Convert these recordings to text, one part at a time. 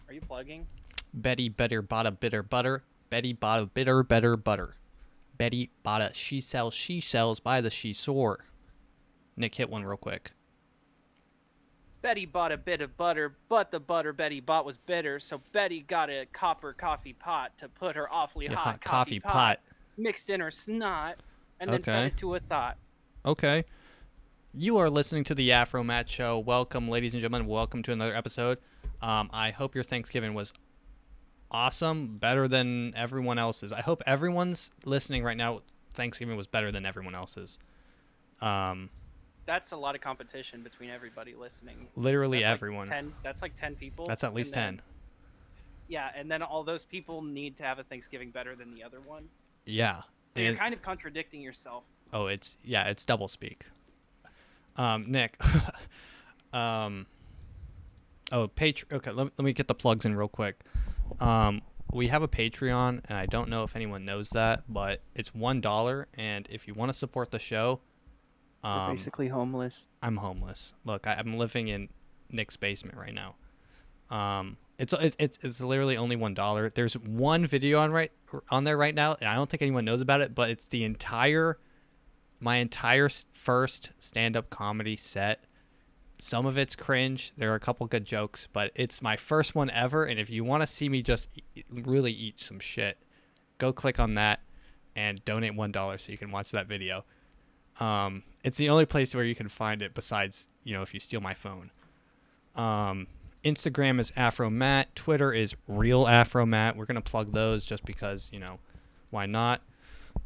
Are you plugging? Betty better bought a bitter butter. Betty bought a bitter better butter. Betty bought a she sells by the she sore. Nick, hit one real quick. Betty bought a bit of butter, but the butter Betty bought was bitter, so Betty got a copper coffee pot to put her awfully Your hot hot coffee coffee pot pot. mixed in her snot, and then fed Okay. it to a thought. Okay. You are listening to the AfroMattt Show. Welcome, ladies and gentlemen. Welcome to another episode. I hope your Thanksgiving was awesome, better than everyone else's. I hope everyone's listening right now. Thanksgiving was better than everyone else's. That's a lot of competition between everybody listening. Literally That's everyone. That's like 10 people. That's at least 10. Yeah, and then all those people need to have a Thanksgiving better than the other one. Yeah. So you're kind of contradicting yourself. Oh, it's double speak. Nick. Okay, let me get the plugs in real quick. We have a Patreon, and I don't know if anyone knows that, but it's $1, and if you want to support the show, You're basically homeless. I'm homeless. Look, I'm living in Nick's basement right now. It's literally only $1. There's one video on there right now, and I don't think anyone knows about it, but it's my entire first stand-up comedy set. Some of it's cringe. There are a couple good jokes, but it's my first one ever. And if you want to see me just really eat some shit, go click on that and donate $1 so you can watch that video. It's the only place where you can find it besides, if you steal my phone. Instagram is AfroMattt. Twitter is Real AfroMattt. We're going to plug those just because, why not?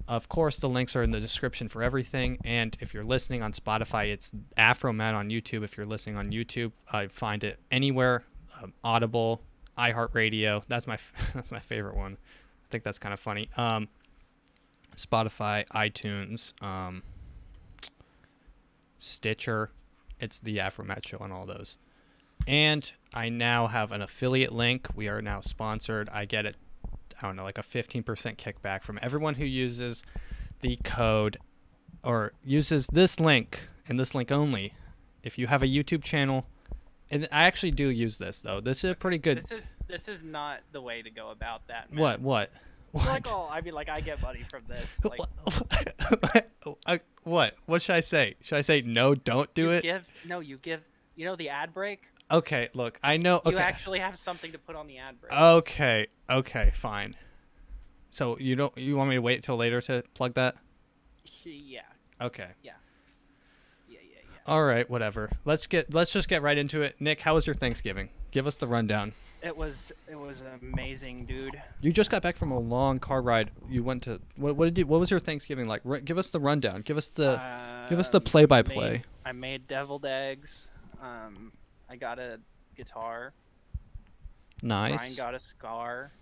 Of course, the links are in the description for everything. And if you're listening on Spotify, it's AfroMattt on YouTube. If you're listening on YouTube, find it anywhere. Audible, iHeartRadio. That's my favorite one. I think that's kind of funny. Spotify, iTunes, Stitcher. It's the AfroMattt Show on all those. And I now have an affiliate link. We are now sponsored. I get it. I don't know, like a 15% kickback from everyone who uses the code or uses this link and this link only. If you have a YouTube channel, and I actually do use this though. This is a pretty good. This is not the way to go about that, man. What? I get money from this. Like, what should I say? Should I say no? Don't do it. You give. You know the ad break. Okay, look, I know. Okay. You actually have something to put on the ad break. Okay, fine. So you want me to wait till later to plug that? Yeah. Okay. Yeah. All right, whatever. Let's just get right into it. Nick, how was your Thanksgiving? Give us the rundown. It was amazing, dude. You just got back from a long car ride. You went to what was your Thanksgiving like? Give us the rundown. Give us the play-by-play. I made deviled eggs. I got a guitar. Nice. Ryan got a scar.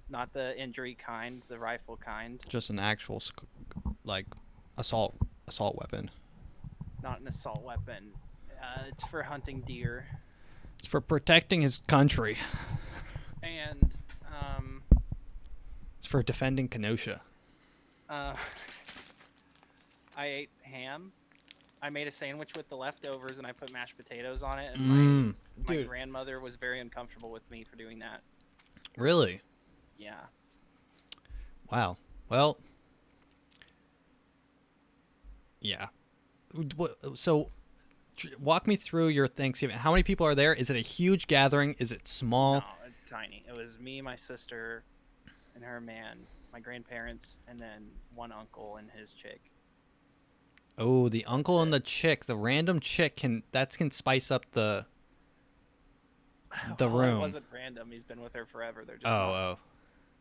Not the injury kind, the rifle kind. Just an actual assault weapon. Not an assault weapon. It's for hunting deer. It's for protecting his country. And it's for defending Kenosha. I ate ham. I made a sandwich with the leftovers and I put mashed potatoes on it. And my grandmother was very uncomfortable with me for doing that. Really? Yeah. Wow. Well. Yeah. So, walk me through your Thanksgiving. How many people are there? Is it a huge gathering? Is it small? No, it's tiny. It was me, my sister, and her man, my grandparents, and then one uncle and his chick. Oh, the uncle and the chick, the random chick can spice up the room. It wasn't random. He's been with her forever. They're just oh.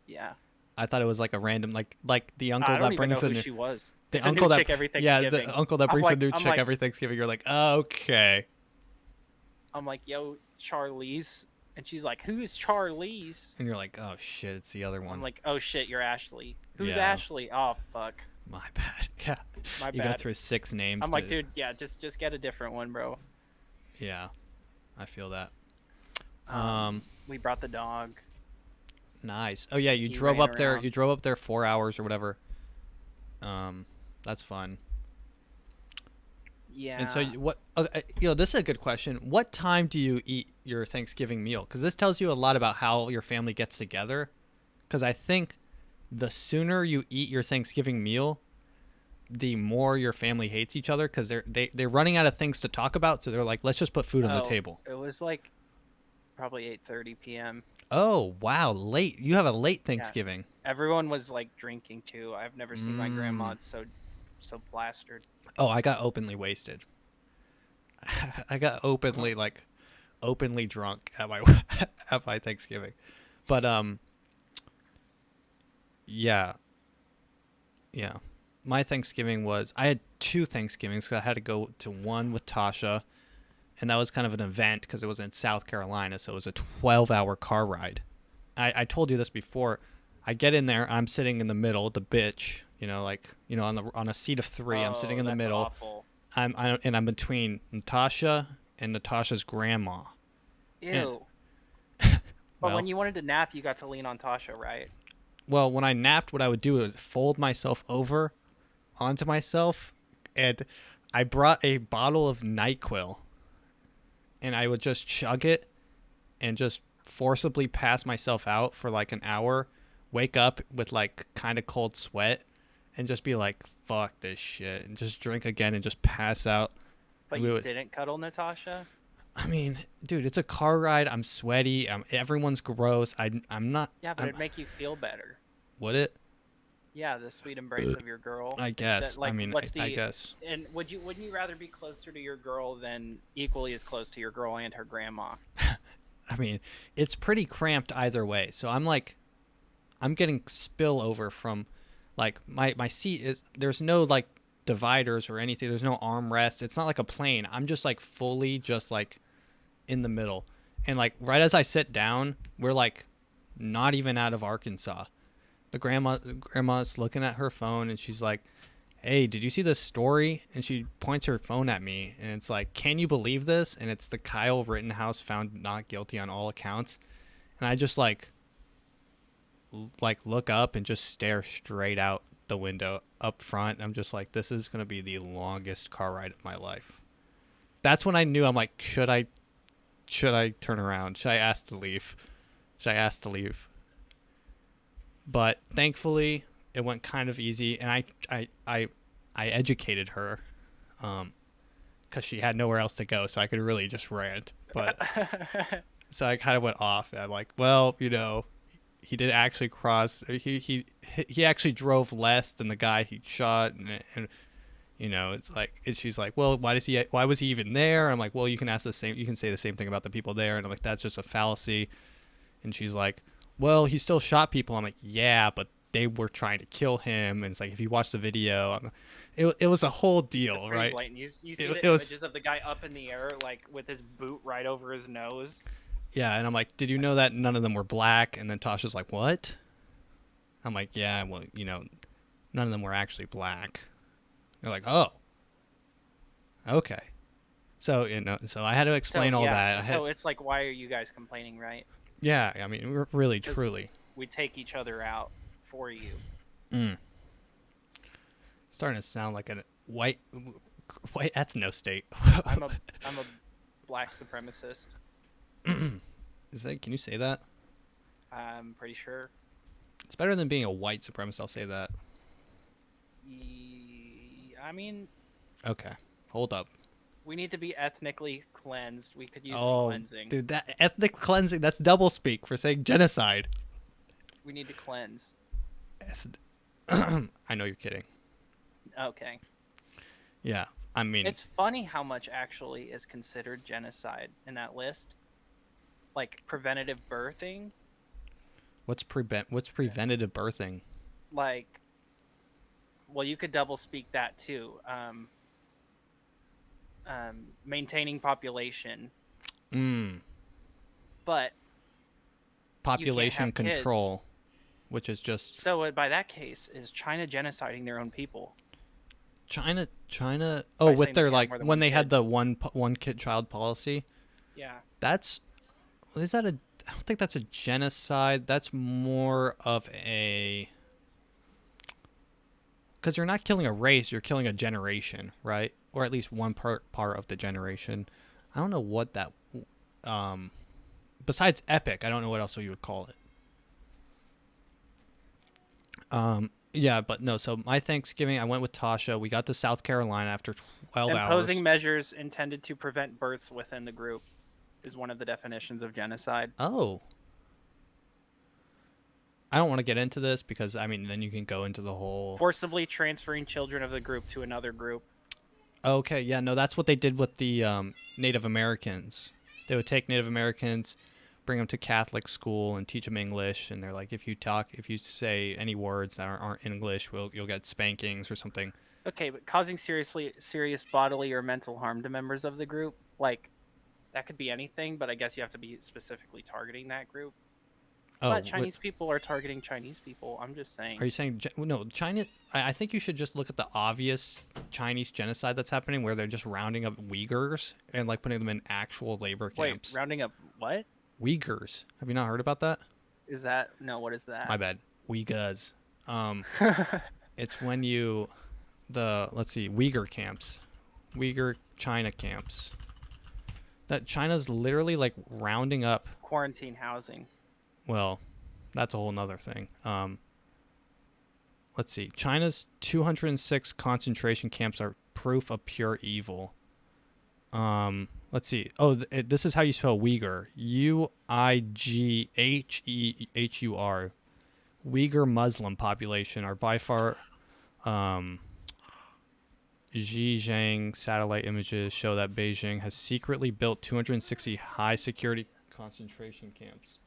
Yeah. I thought it was like a random like the uncle that brings a new she was. The it's uncle a new that chick every Thanksgiving. Yeah, the uncle that brings a new chick every Thanksgiving. You're like, okay. I'm like, yo, Charlize, and she's like, who's Charlize? And you're like, oh shit, it's the other one. I'm like, oh shit, you're Ashley. Who's Ashley? Oh fuck. My bad. Yeah. My bad. You got through 6 names. I'm like, dude, yeah, just get a different one, bro. Yeah, I feel that. We brought the dog. Nice. Oh yeah, you drove up there. You drove up there 4 hours or whatever. That's fun. Yeah. And so what? This is a good question. What time do you eat your Thanksgiving meal, because this tells you a lot about how your family gets together. Because I think the sooner you eat your Thanksgiving meal, the more your family hates each other, because they're running out of things to talk about. So they're like, let's just put food on the table. It was like probably 8:30 p.m. Oh wow, late! You have a late Yeah, Thanksgiving. everyone was like drinking too. I've never seen my grandma so plastered. Oh, I got openly wasted. I got openly drunk at my at my Thanksgiving. But yeah. Yeah. My Thanksgiving was, I had two Thanksgivings, cuz I had to go to one with Tasha, and that was kind of an event because it was in South Carolina, so it was a 12-hour car ride. I told you this before. I get in there, I'm sitting in the middle, the bitch, on a seat of 3. I'm sitting in the That's middle. Awful. I'm between Natasha and Natasha's grandma. Ew. And, But when you wanted to nap, you got to lean on Tasha, right? well, when I napped, what I would do was fold myself over onto myself, and I brought a bottle of NyQuil, and I would just chug it and just forcibly pass myself out for like an hour, wake up with like kind of cold sweat, and just be like, fuck this shit, and just drink again and just pass out. But you didn't cuddle Natasha? I mean, dude, it's a car ride. I'm sweaty. Everyone's gross. I'm not. Yeah, but it'd make you feel better. Would it? Yeah, the sweet embrace of your girl. I guess. Like, I mean, I guess. And wouldn't you rather be closer to your girl than equally as close to your girl and her grandma? I mean, it's pretty cramped either way. So I'm getting spillover from, like, my seat is, there's no like dividers or anything. There's no armrest. It's not like a plane. I'm just like fully just like in the middle. And like right as I sit down, we're like not even out of Arkansas. The grandma's looking at her phone, and she's like, hey, did you see this story? And she points her phone at me, and it's like, can you believe this? And it's the Kyle Rittenhouse found not guilty on all accounts. And I just like look up and just stare straight out the window up front. I'm just like, this is going to be the longest car ride of my life. That's when I knew, I'm like, should I turn around? Should I ask to leave? But thankfully, it went kind of easy, and I educated her, because she had nowhere else to go, so I could really just rant. But so I kind of went off. And I'm like, well, he did actually cross. He actually drove less than the guy he shot, and it's like, and she's like, well, why was he even there? I'm like, well, you can say the same thing about the people there, and I'm like, that's just a fallacy. And she's like, well, he still shot people. I'm like, yeah, but they were trying to kill him. And it's like, if you watch the video, it was a whole deal, right? Blatant. You see the images of the guy up in the air, like with his boot right over his nose. Yeah, and I'm like, did you know that none of them were black? And then Tasha's like, what? I'm like, yeah, well, none of them were actually black. They're like, oh, okay. So, so I had to explain all that. So it's like, why are you guys complaining, right? Yeah, I mean, we're really, truly. We take each other out for you. Starting to sound like a white ethno state. I'm a black supremacist. Can you say that? I'm pretty sure. It's better than being a white supremacist, I'll say that. I mean... Okay, hold up. We need to be ethnically cleansed. We could use some cleansing. Dude, that ethnic cleansing, that's double speak for saying genocide. We need to cleanse. I know you're kidding. Okay. Yeah, I mean... It's funny how much actually is considered genocide in that list. Like, preventative birthing. What's preventative birthing? Like, well, you could double speak that too. Maintaining population. But population control, which is just... So by that case, is China genociding their own people? China. Oh, with their like when they had the one kid child policy. Yeah. Is that a? I don't think that's a genocide. That's more of a. Because you're not killing a race, you're killing a generation, right? Or at least one part of the generation. I don't know what that. besides epic, I don't know what else you would call it. Yeah, but no. So my Thanksgiving, I went with Tasha. We got to South Carolina after 12 Imposing hours. measures intended to prevent births within the group is one of the definitions of genocide. Oh. I don't want to get into this because, I mean, then you can go into the whole... Forcibly transferring children of the group to another group. Okay, yeah, no, that's what they did with the Native Americans. They would take Native Americans, bring them to Catholic school and teach them English, and they're like, if you say any words that aren't English, you'll get spankings or something. Okay, but causing serious bodily or mental harm to members of the group, like, that could be anything, but I guess you have to be specifically targeting that group. Oh, but Chinese people are targeting Chinese people. I'm just saying. Are you saying no? China. I think you should just look at the obvious Chinese genocide that's happening, where they're just rounding up Uyghurs and like putting them in actual labor camps. Wait, rounding up what? Uyghurs. Have you not heard about that? Is that no? What is that? My bad. Uyghurs. It's when let's see, Uyghur camps, Uyghur China camps. That China's literally like rounding up quarantine housing. Well, that's a whole nother thing. Let's see. China's 206 concentration camps are proof of pure evil. Let's see. Oh, this is how you spell Uyghur. Uighehur. Uyghur Muslim population are by far... Xinjiang satellite images show that Beijing has secretly built 260 high security concentration camps.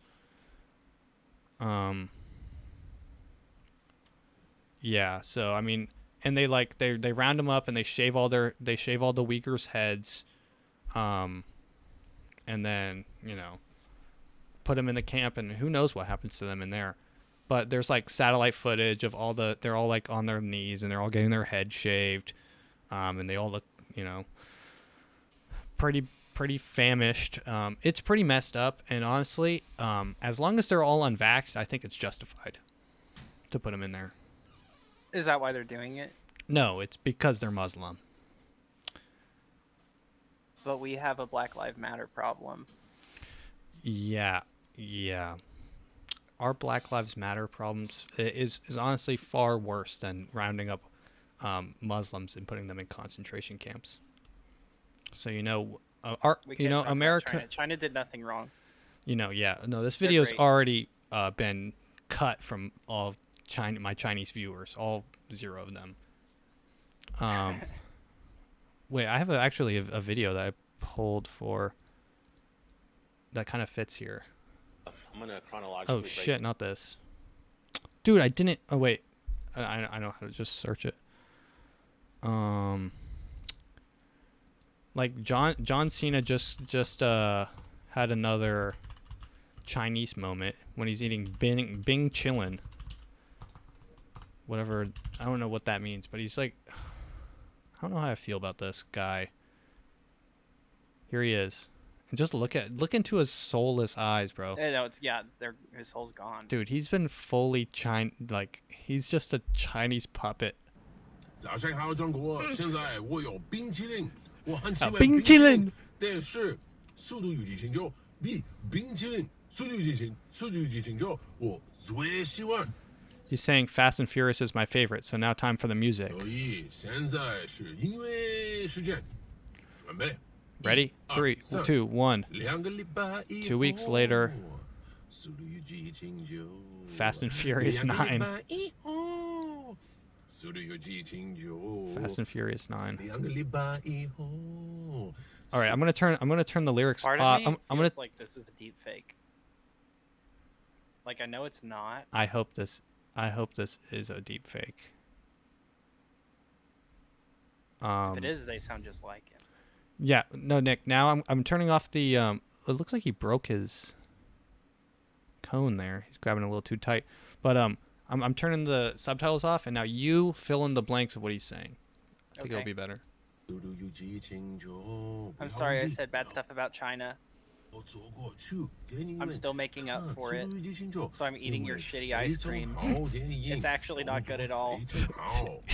Yeah, so I mean, and they round them up and they shave all the Uyghurs' heads, and then put them in the camp, and who knows what happens to them in there. But there's like satellite footage of they're all like on their knees and they're all getting their head shaved, and they all look pretty famished. It's pretty messed up, and honestly, as long as they're all unvaxxed, I think it's justified to put them in there. Is that why they're doing it? No, it's because they're Muslim. But we have a Black Lives Matter problem. Yeah. Our Black Lives Matter problems is honestly far worse than rounding up Muslims and putting them in concentration camps. So America. China did nothing wrong. This video's already been cut from all my Chinese viewers, all 0 of them. Wait, I have actually a video that I pulled for that kind of fits here. I'm gonna chronologically. Oh shit, not this. Dude, I didn't. Oh wait, I know how to just search it. Like John Cena just had another Chinese moment when he's eating Bing Chillin. Whatever, I don't know what that means, but he's like, I don't know how I feel about this guy. Here he is, and just look into his soulless eyes, bro. No, his soul's gone. Dude, he's been fully he's just a Chinese puppet. 早上好，中国！现在我有冰淇淋，我很喜欢冰淇淋，但是速度与激情就比冰淇淋速度与激情就我最喜欢。 He's saying Fast and Furious is my favorite, so now time for the music. 所以现在是音乐时间，准备。 Ready? 3, 2, 1. 2 个礼拜以后 2 weeks later. 速度与激情就 Fast and Furious 9. 2个礼拜以后速度与激情就 Fast and Furious 9. 2个礼拜以后 All right, I'm gonna turn the lyrics. Part of me I'm gonna like this is a deep fake. Like I know it's not. I hope this is a deep fake. If it is, they sound just like him. Yeah, no, Nick. Now I'm turning off the. It looks like he broke his cone there. He's grabbing a little too tight. But I'm turning the subtitles off, and now you fill in the blanks of what he's saying. I think it'll be better. I'm sorry I said bad stuff about China. I'm still making up for it. So I'm eating your shitty ice cream. It's actually not good at all.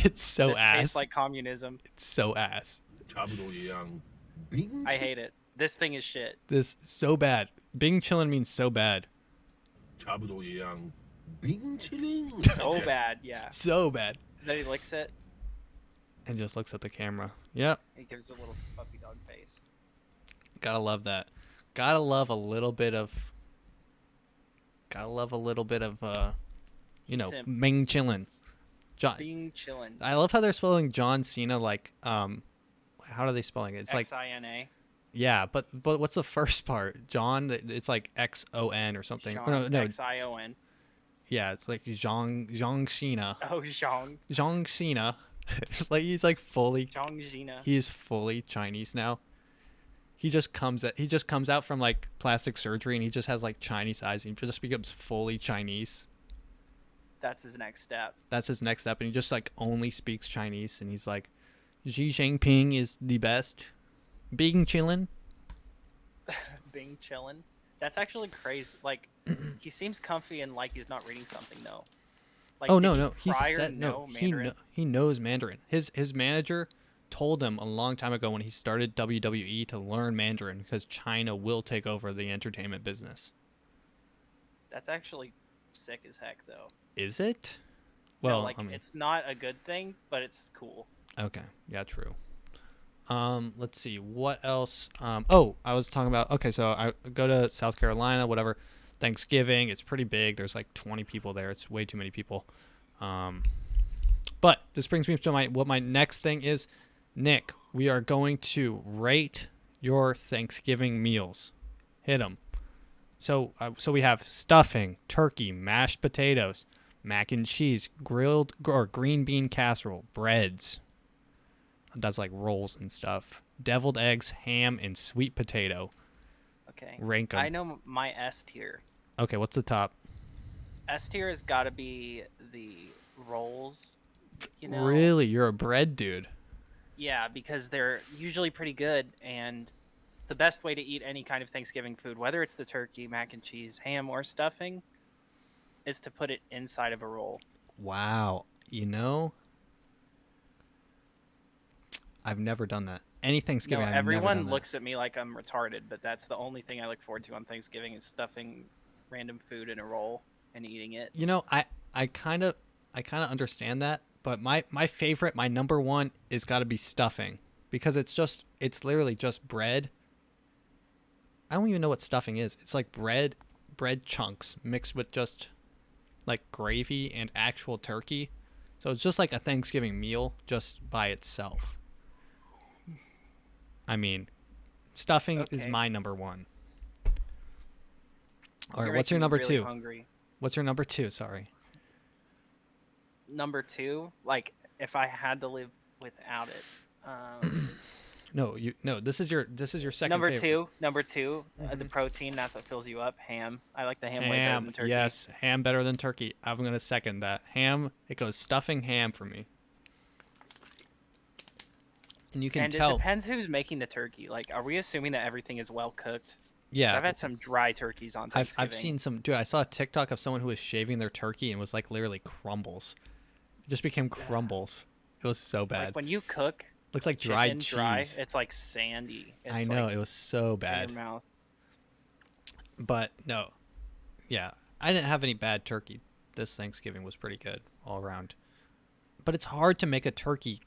It's so this ass. tastes like communism. It's so ass. I hate it. This thing is shit. This so bad. Bing chillin means so bad. 差不多一样，冰淇淋。 So bad, yeah. So bad. Then he licks it. And just looks at the camera. Yep. He gives a little puppy dog face. Gotta love that. Gotta love a little bit of you know, Simp. Bing chillin. John. Being chillin'. I love how they're spelling John Cena like how are they spelling it? It's like Xina. yeah, but what's the first part? John, it's like XON or something. Oh, no, Xion. yeah, it's like Zhang Cena. Oh, Zhang. Zhang Cena. Like he's like fully Zhang. he's fully Chinese now. He just comes out from like plastic surgery and he just has like Chinese eyes and he just becomes fully Chinese. That's his next step. That's his next step and he just like only speaks Chinese and he's like Xi Jinping is the best. Being chillin'. Being chillin'. That's actually crazy. Like, he seems comfy and like he's not reading something, though. Like, Oh did no, he prior said no. know He Mandarin? he knows Mandarin. His manager told him a long time ago when he started WWE to learn Mandarin because China will take over the entertainment business. That's actually sick as heck, though. Is it? No, Well, like, I mean, it's not a good thing, but it's cool. okay, yeah, true. Let's see what else. Oh, I was talking about. Okay, so I go to South Carolina, whatever. Thanksgiving, it's pretty big. There's like 20 people there. It's way too many people. But this brings me to what my next thing is. Nick, we are going to rate your Thanksgiving meals. Hit them. So we have stuffing, turkey, mashed potatoes, mac and cheese, grilled or green bean casserole, breads. That's like rolls and stuff. Deviled eggs, ham, and sweet potato. Okay. Rank 'em. I know my S tier. Okay, what's the top? S tier has got to be the rolls. You know. Really? You're a bread dude. Yeah, because they're usually pretty good, and the best way to eat any kind of Thanksgiving food, whether it's the turkey, mac and cheese, ham, or stuffing, is to put it inside of a roll. Wow. You know, I've never done that. Any Thanksgiving, No, I've never everyone done that. looks at me like I'm retarded, but that's the only thing I look forward to on Thanksgiving is stuffing random food in a roll and eating it. You know, I kind of understand that, but my favorite, my number one, is got to be stuffing because it's literally just bread. I don't even know what stuffing is. It's like bread chunks mixed with just like gravy and actual turkey. So it's just like a Thanksgiving meal just by itself. I mean, stuffing is Okay. my number one. All right, You're what's your making me number really two? Hungry. What's your number two? Sorry. Number two, like if I had to live without it. No, this is your second Number favorite. two, the protein. That's what fills you up. Ham. I like the ham, way better Ham, than turkey. yes, ham better than turkey. I'm gonna second that. Ham, it goes stuffing ham for me. And you can And tell. it depends who's making the turkey. Like, are we assuming that everything is well cooked? 'Cause Yeah, I've had some dry turkeys on Thanksgiving. I've seen some. Dude, I saw a TikTok of someone who was shaving their turkey and was like literally crumbles. It just became crumbles. It was so bad. Like when you cook Looked like chicken dried dry, cheese. it's like sandy. It's I know, like it was so in bad. your mouth. But no, yeah, I didn't have any bad turkey. This Thanksgiving was pretty good all around. But it's hard to make a turkey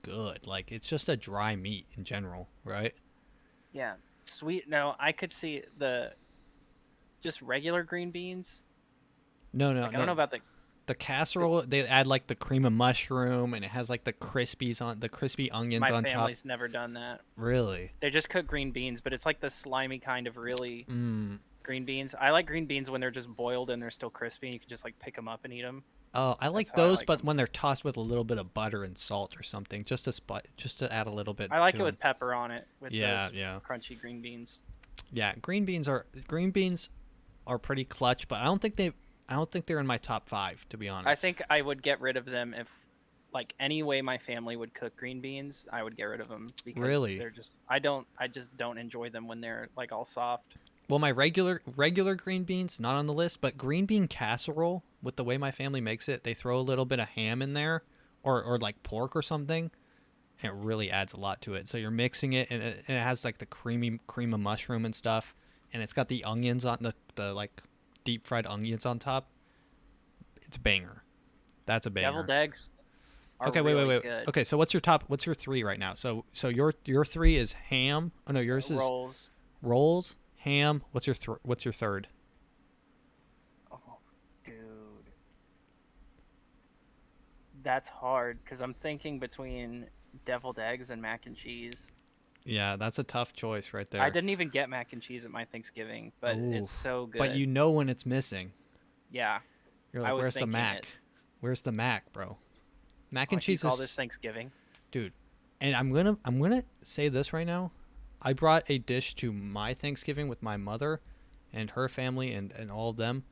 good. Like it's just a dry meat in general, right? Yeah, sweet. No, I could see just regular green beans. No, Like, I don't know about the casserole. They add like the cream of mushroom, and it has like the crispy onions my on top. family's never done that. Really? They just cook green beans, but it's like the slimy kind of really Mm. green beans. I like green beans when they're just boiled and they're still crispy. And you can just like pick them up and eat them. Oh, I like That's how I those, like but 'em. when they're tossed with a little bit of butter and salt or something, just to add a little bit. I like to it with 'em. pepper on it. With Yeah, those yeah. crunchy green beans. Yeah, green beans are pretty clutch, but I don't think they're in my top 5, to be honest. I think I would get rid of them if, like, any way my family would cook green beans, I would get rid of them because Really? they're just I just don't enjoy them when they're like all soft. Well, my regular green beans not on the list, but green bean casserole with the way my family makes it, they throw a little bit of ham in there or like pork or something. and it really adds a lot to it. So you're mixing it, and it has like the cream of mushroom and stuff, and it's got the onions on the like deep fried onions on top. It's a banger. That's a banger. Deviled eggs. Okay, wait. Good. Okay, so what's your 3 right now? So your 3 is ham. Oh no, yours is rolls, ham. What's your third? Oh, dude, that's hard because I'm thinking between deviled eggs and mac and cheese. Yeah, that's a tough choice right there. I didn't even get mac and cheese at my Thanksgiving, but it's so good. But you know when it's missing. Yeah. You're like, where's the mac? Where's the mac, bro? Mac and cheese is all this Thanksgiving, dude. And I'm gonna say this right now. I brought a dish to my Thanksgiving with my mother and her family and all of them.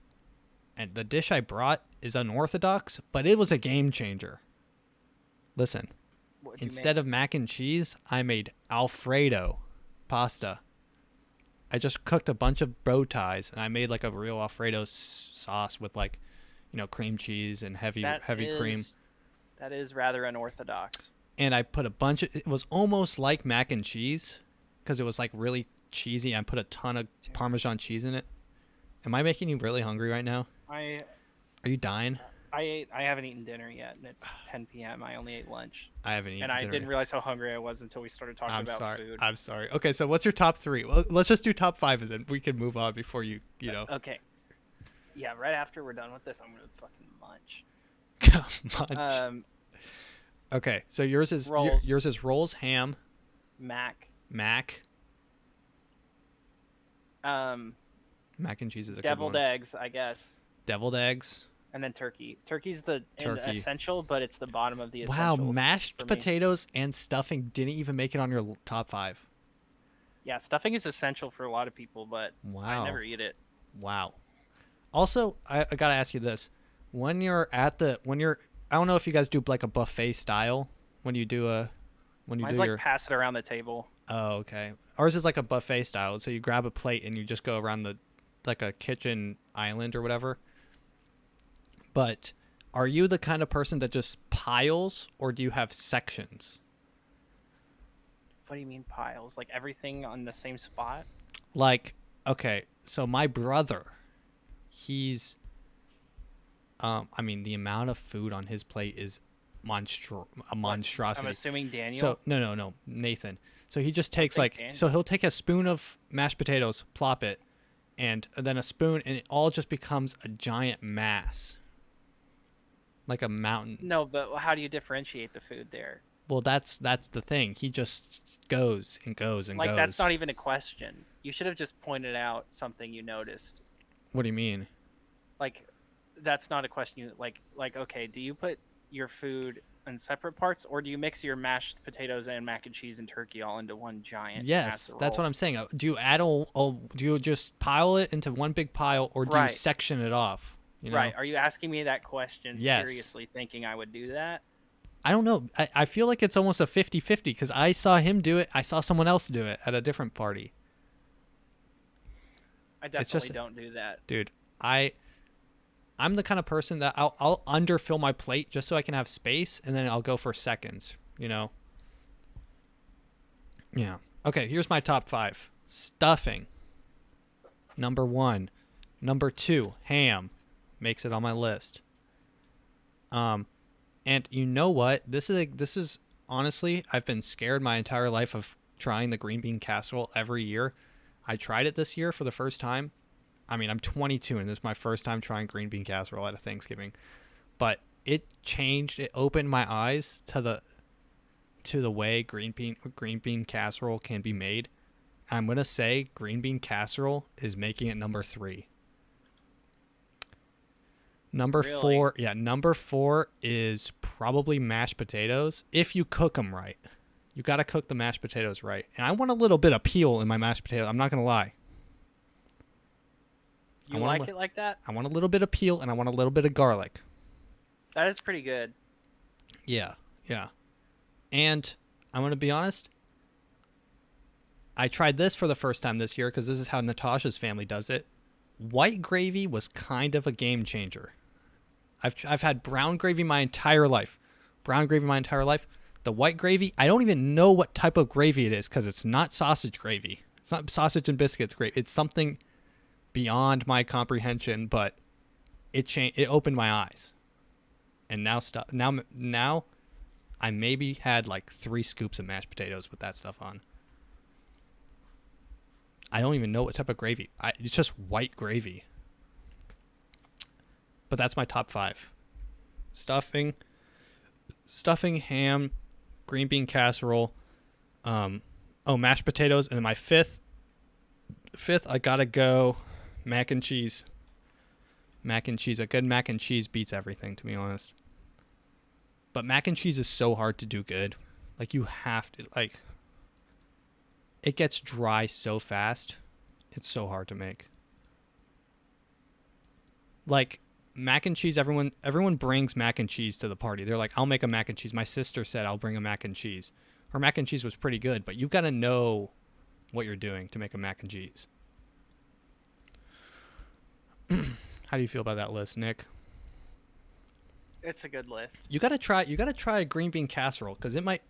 And the dish I brought is unorthodox, but it was a game changer. Listen, instead of mac and cheese, I made Alfredo pasta. I just cooked a bunch of bow ties, and I made like a real Alfredo sauce with like, cream cheese and heavy cream. That is rather unorthodox. And I put it was almost like mac and cheese because it was like really cheesy. I put a ton of Parmesan cheese in it. Am I making you really hungry right now? Are you dying? I haven't eaten dinner yet, and it's 10 p.m. I only ate lunch. I haven't eaten dinner. And I didn't realize how hungry I was until we started talking about food. I'm sorry. Okay, so what's your top 3? Well, let's just do top 5 and then we can move on before you know. Okay. Yeah, right after we're done with this, I'm going to fucking munch. Munch. Okay, so yours is rolls, ham, mac. Mac and cheese is a deviled good one. eggs, I guess. Deviled eggs. And then turkey. Turkey's the essential, but it's the bottom of the essentials. Wow, mashed potatoes and stuffing didn't even make it on your top 5. Yeah, stuffing is essential for a lot of people, but I never eat it. Wow. Also, I gotta ask you this: I don't know if you guys do like a buffet style Mine's like pass it around the table. Oh, okay. Ours is like a buffet style, so you grab a plate and you just go around like a kitchen island or whatever. But are you the kind of person that just piles, or do you have sections? What do you mean piles? Like everything on the same spot? Like, okay, so my brother, he's the amount of food on his plate is a monstrosity. I'm assuming Daniel. So no, Nathan. So he just takes he'll take a spoon of mashed potatoes, plop it, and then a spoon, and it all just becomes a giant mass. Like a mountain. No, but how do you differentiate the food there? Well, that's the thing. He just goes and goes and goes. Like, that's not even a question. You should have just pointed out something you noticed. What do you mean? Like, that's not a question. Like, okay, do you put your food in separate parts, or do you mix your mashed potatoes and mac and cheese and turkey all into one giant casserole? That's what I'm saying. Do you add do you just pile it into one big pile, or do you section it off? Right. Are you asking me that question yes. seriously, thinking I would do that? I don't know. I feel like it's almost a 50-50 because I saw him do it. I saw someone else do it at a different party. I definitely don't do that. Dude, I'm the kind of person that I'll underfill my plate just so I can have space, and then I'll go for seconds, Yeah. Okay, here's my top 5. Stuffing. Number 1. Number 2, ham. Makes it on my list. And you know what? This is honestly, I've been scared my entire life of trying the green bean casserole every year. I tried it this year for the first time. I mean, I'm 22 and this is my first time trying green bean casserole at a Thanksgiving. But it opened my eyes to the way green bean casserole can be made. I'm going to say green bean casserole is making it number 3. Number 4 is probably mashed potatoes if you cook them right. You got to cook the mashed potatoes right. And I want a little bit of peel in my mashed potato. I'm not going to lie. You like it like that? I want a little bit of peel and I want a little bit of garlic. That is pretty good. Yeah. And I'm going to be honest. I tried this for the first time this year because this is how Natasha's family does it. White gravy was kind of a game changer. I've had brown gravy my entire life. The white gravy, I don't even know what type of gravy it is because it's not sausage gravy. It's not sausage and biscuits gravy. It's something beyond my comprehension, but it opened my eyes. And now I maybe had like 3 scoops of mashed potatoes with that stuff on. I don't even know what type of gravy. It's just white gravy. But that's my top 5. Stuffing, ham, green bean casserole, mashed potatoes, and then my fifth I gotta go mac and cheese. Mac and cheese. A good mac and cheese beats everything, to be honest. But mac and cheese is so hard to do good. Like, you have to, like, it gets dry so fast. It's so hard to make. Like, mac and cheese, everyone brings mac and cheese to the party. They're like, I'll make a mac and cheese. My sister said I'll bring a mac and cheese. Her mac and cheese was pretty good, but you've got to know what you're doing to make a mac and cheese. How do you feel about that list, Nick? It's a good list. You gotta try a green bean casserole, because it might.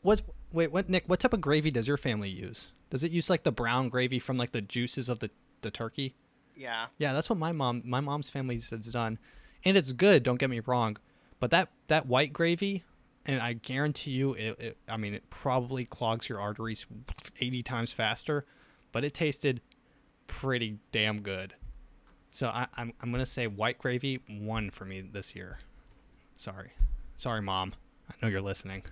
Nick? What type of gravy does your family use? Does it use like the brown gravy from like the juices of the turkey? Yeah. Yeah, that's what my mom's family has done, and it's good. Don't get me wrong, but that white gravy, and I guarantee you, it probably clogs your arteries 80 times faster, but it tasted pretty damn good. So I'm gonna say white gravy won for me this year. Sorry, Mom. I know you're listening.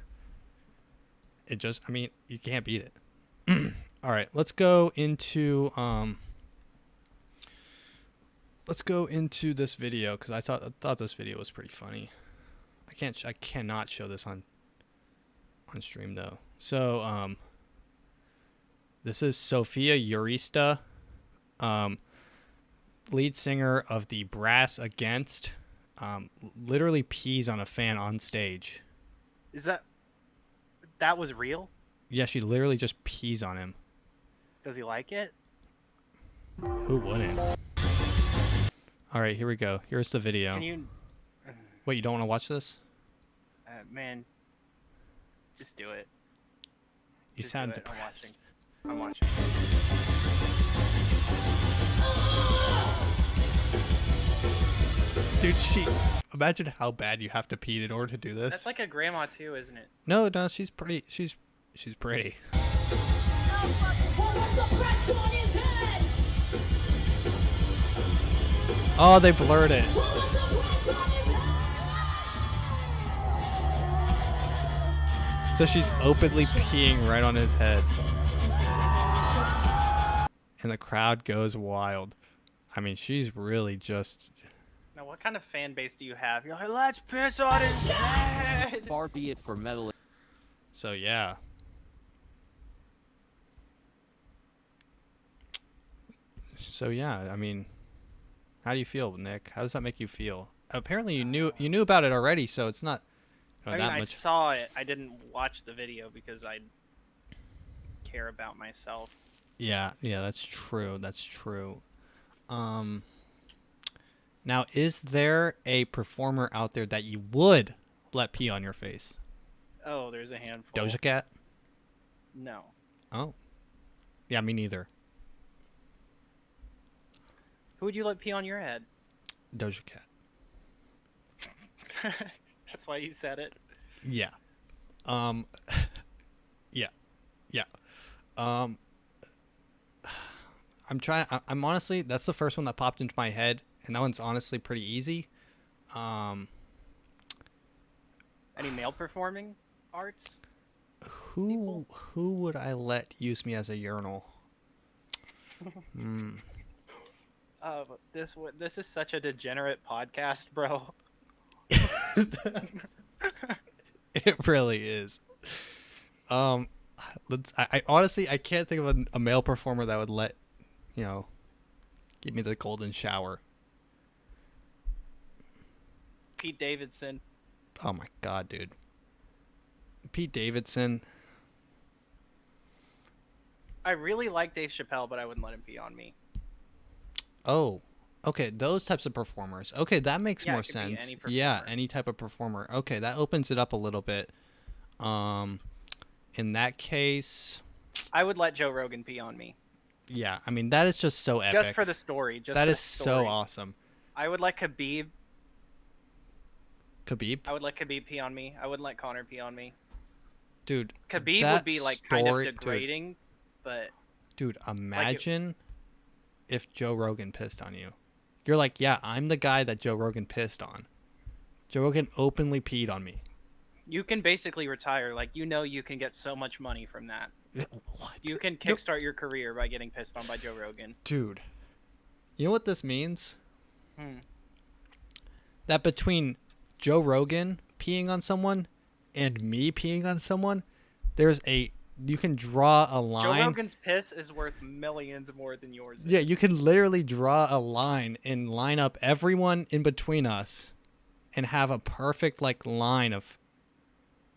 You can't beat it. All right, let's go into this video, because I thought this video was pretty funny. I cannot show this on stream though. So this is Sophia Urista, lead singer of the Brass Against. Literally pees on a fan on stage. Is that was real? Yeah, she literally just pees on him. Does he like it? Who wouldn't? All right, here we go. Here's the video. Can you? Wait, you don't want to watch this? Man, just do it. You Just sound do it. depressed. I'm watching. Dude, imagine how bad you have to pee in order to do this. That's like a grandma too, isn't it? No, she's pretty. She's pretty. Oh, they blurred it. So she's openly peeing right on his head. And the crowd goes wild. I mean, she's really just... Now, what kind of fan base do you have? You're like, let's piss on his head! Far be it for meddling. So, yeah. I mean, how do you feel, Nick? How does that make you feel? Apparently you knew about it already, so it's not I that much. I saw it. I didn't watch the video because I care about myself. Yeah, that's true. Now, is there a performer out there that you would let pee on your face? Oh, there's a handful. Doja Cat? No. Oh. Yeah, me neither. Who would you let pee on your head? Doja Cat. That's why you said it. Yeah. Yeah. I'm honestly, that's the first one that popped into my head, and that one's honestly pretty easy. Any male performing arts? Who would I let use me as a urinal? This is such a degenerate podcast, bro. It really is. I honestly, I can't think of a male performer that would let, give me the golden shower. Pete Davidson. Oh my god, dude. Pete Davidson. I really like Dave Chappelle, but I wouldn't let him pee on me. Oh, okay, those types of performers. Okay, that makes more it could be sense. any performer. Yeah, any type of performer. Okay, that opens it up a little bit. in that case, I would let Joe Rogan pee on me. yeah. I mean, that is just so epic. Just for the story. That is so awesome. I would let Khabib. Khabib? I would let Khabib pee on me. I wouldn't let Connor pee on me. Dude, Khabib that would be like kind of story- degrading, but Dude, imagine if Joe Rogan pissed on you. You're like, yeah, I'm the guy that Joe Rogan pissed on. Joe Rogan openly peed on me. you can basically retire. Like, you know, you can get so much money from that. What? You can kickstart your career by getting pissed on by Joe Rogan. Dude, you know what this means? Hmm. That between Joe Rogan peeing on someone and me peeing on someone, you can draw a line. Joe Rogan's piss is worth millions more than yours is. Yeah, you can literally draw a line and line up everyone in between us and have a perfect like line of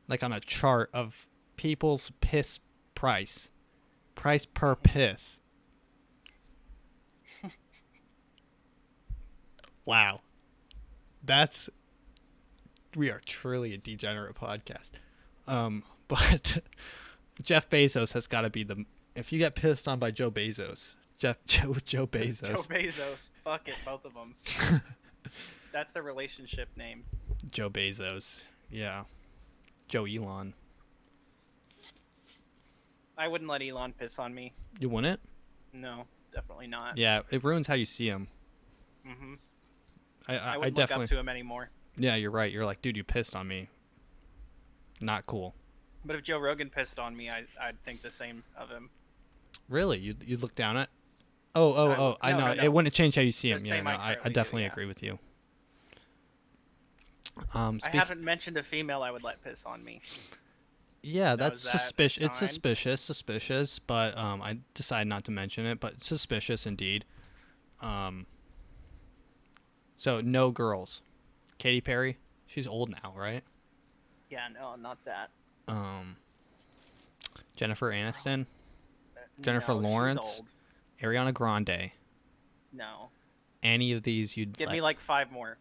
like on a chart of people's piss price per piss. Wow. We are truly a degenerate podcast. But Jeff Bezos has got to be if you get pissed on by Joe Bezos, Joe Bezos. Joe Bezos. Fuck it, both of them. That's the relationship name. Joe Bezos. Yeah. Joe Elon. I wouldn't let Elon piss on me. You wouldn't? No, definitely not. Yeah, it ruins how you see him. Mm-hmm. I I wouldn't definitely. look up to him anymore. Yeah, you're right. You're like, dude, you pissed on me. Not cool. But if Joe Rogan pissed on me, I'd think the same of him. Really? You'd look down at? Oh, I know. No. It wouldn't change how you see him. The Yeah, same no, I I currently definitely do, yeah. agree with you. I haven't mentioned a female I would let piss on me. Yeah, Now, that's is that suspicious. It's sign? suspicious, but I decided not to mention it, but suspicious indeed. So no girls. Katy Perry, she's old now, right? Yeah, no, not that. Jennifer Aniston, Jennifer No, she's Lawrence, old. Ariana Grande. No. Any of these you'd Give me like 5 more.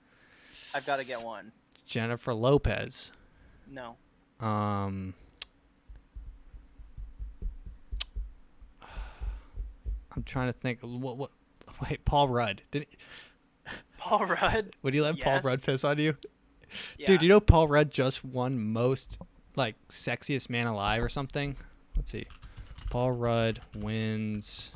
I've got to get one. Jennifer Lopez. No. I'm trying to think. What? Wait, Paul Rudd. Paul Rudd? Would you let Paul Yes. Rudd piss on you? Yeah. Dude, you know Paul Rudd just won most like sexiest man alive or something? Let's see. Paul Rudd wins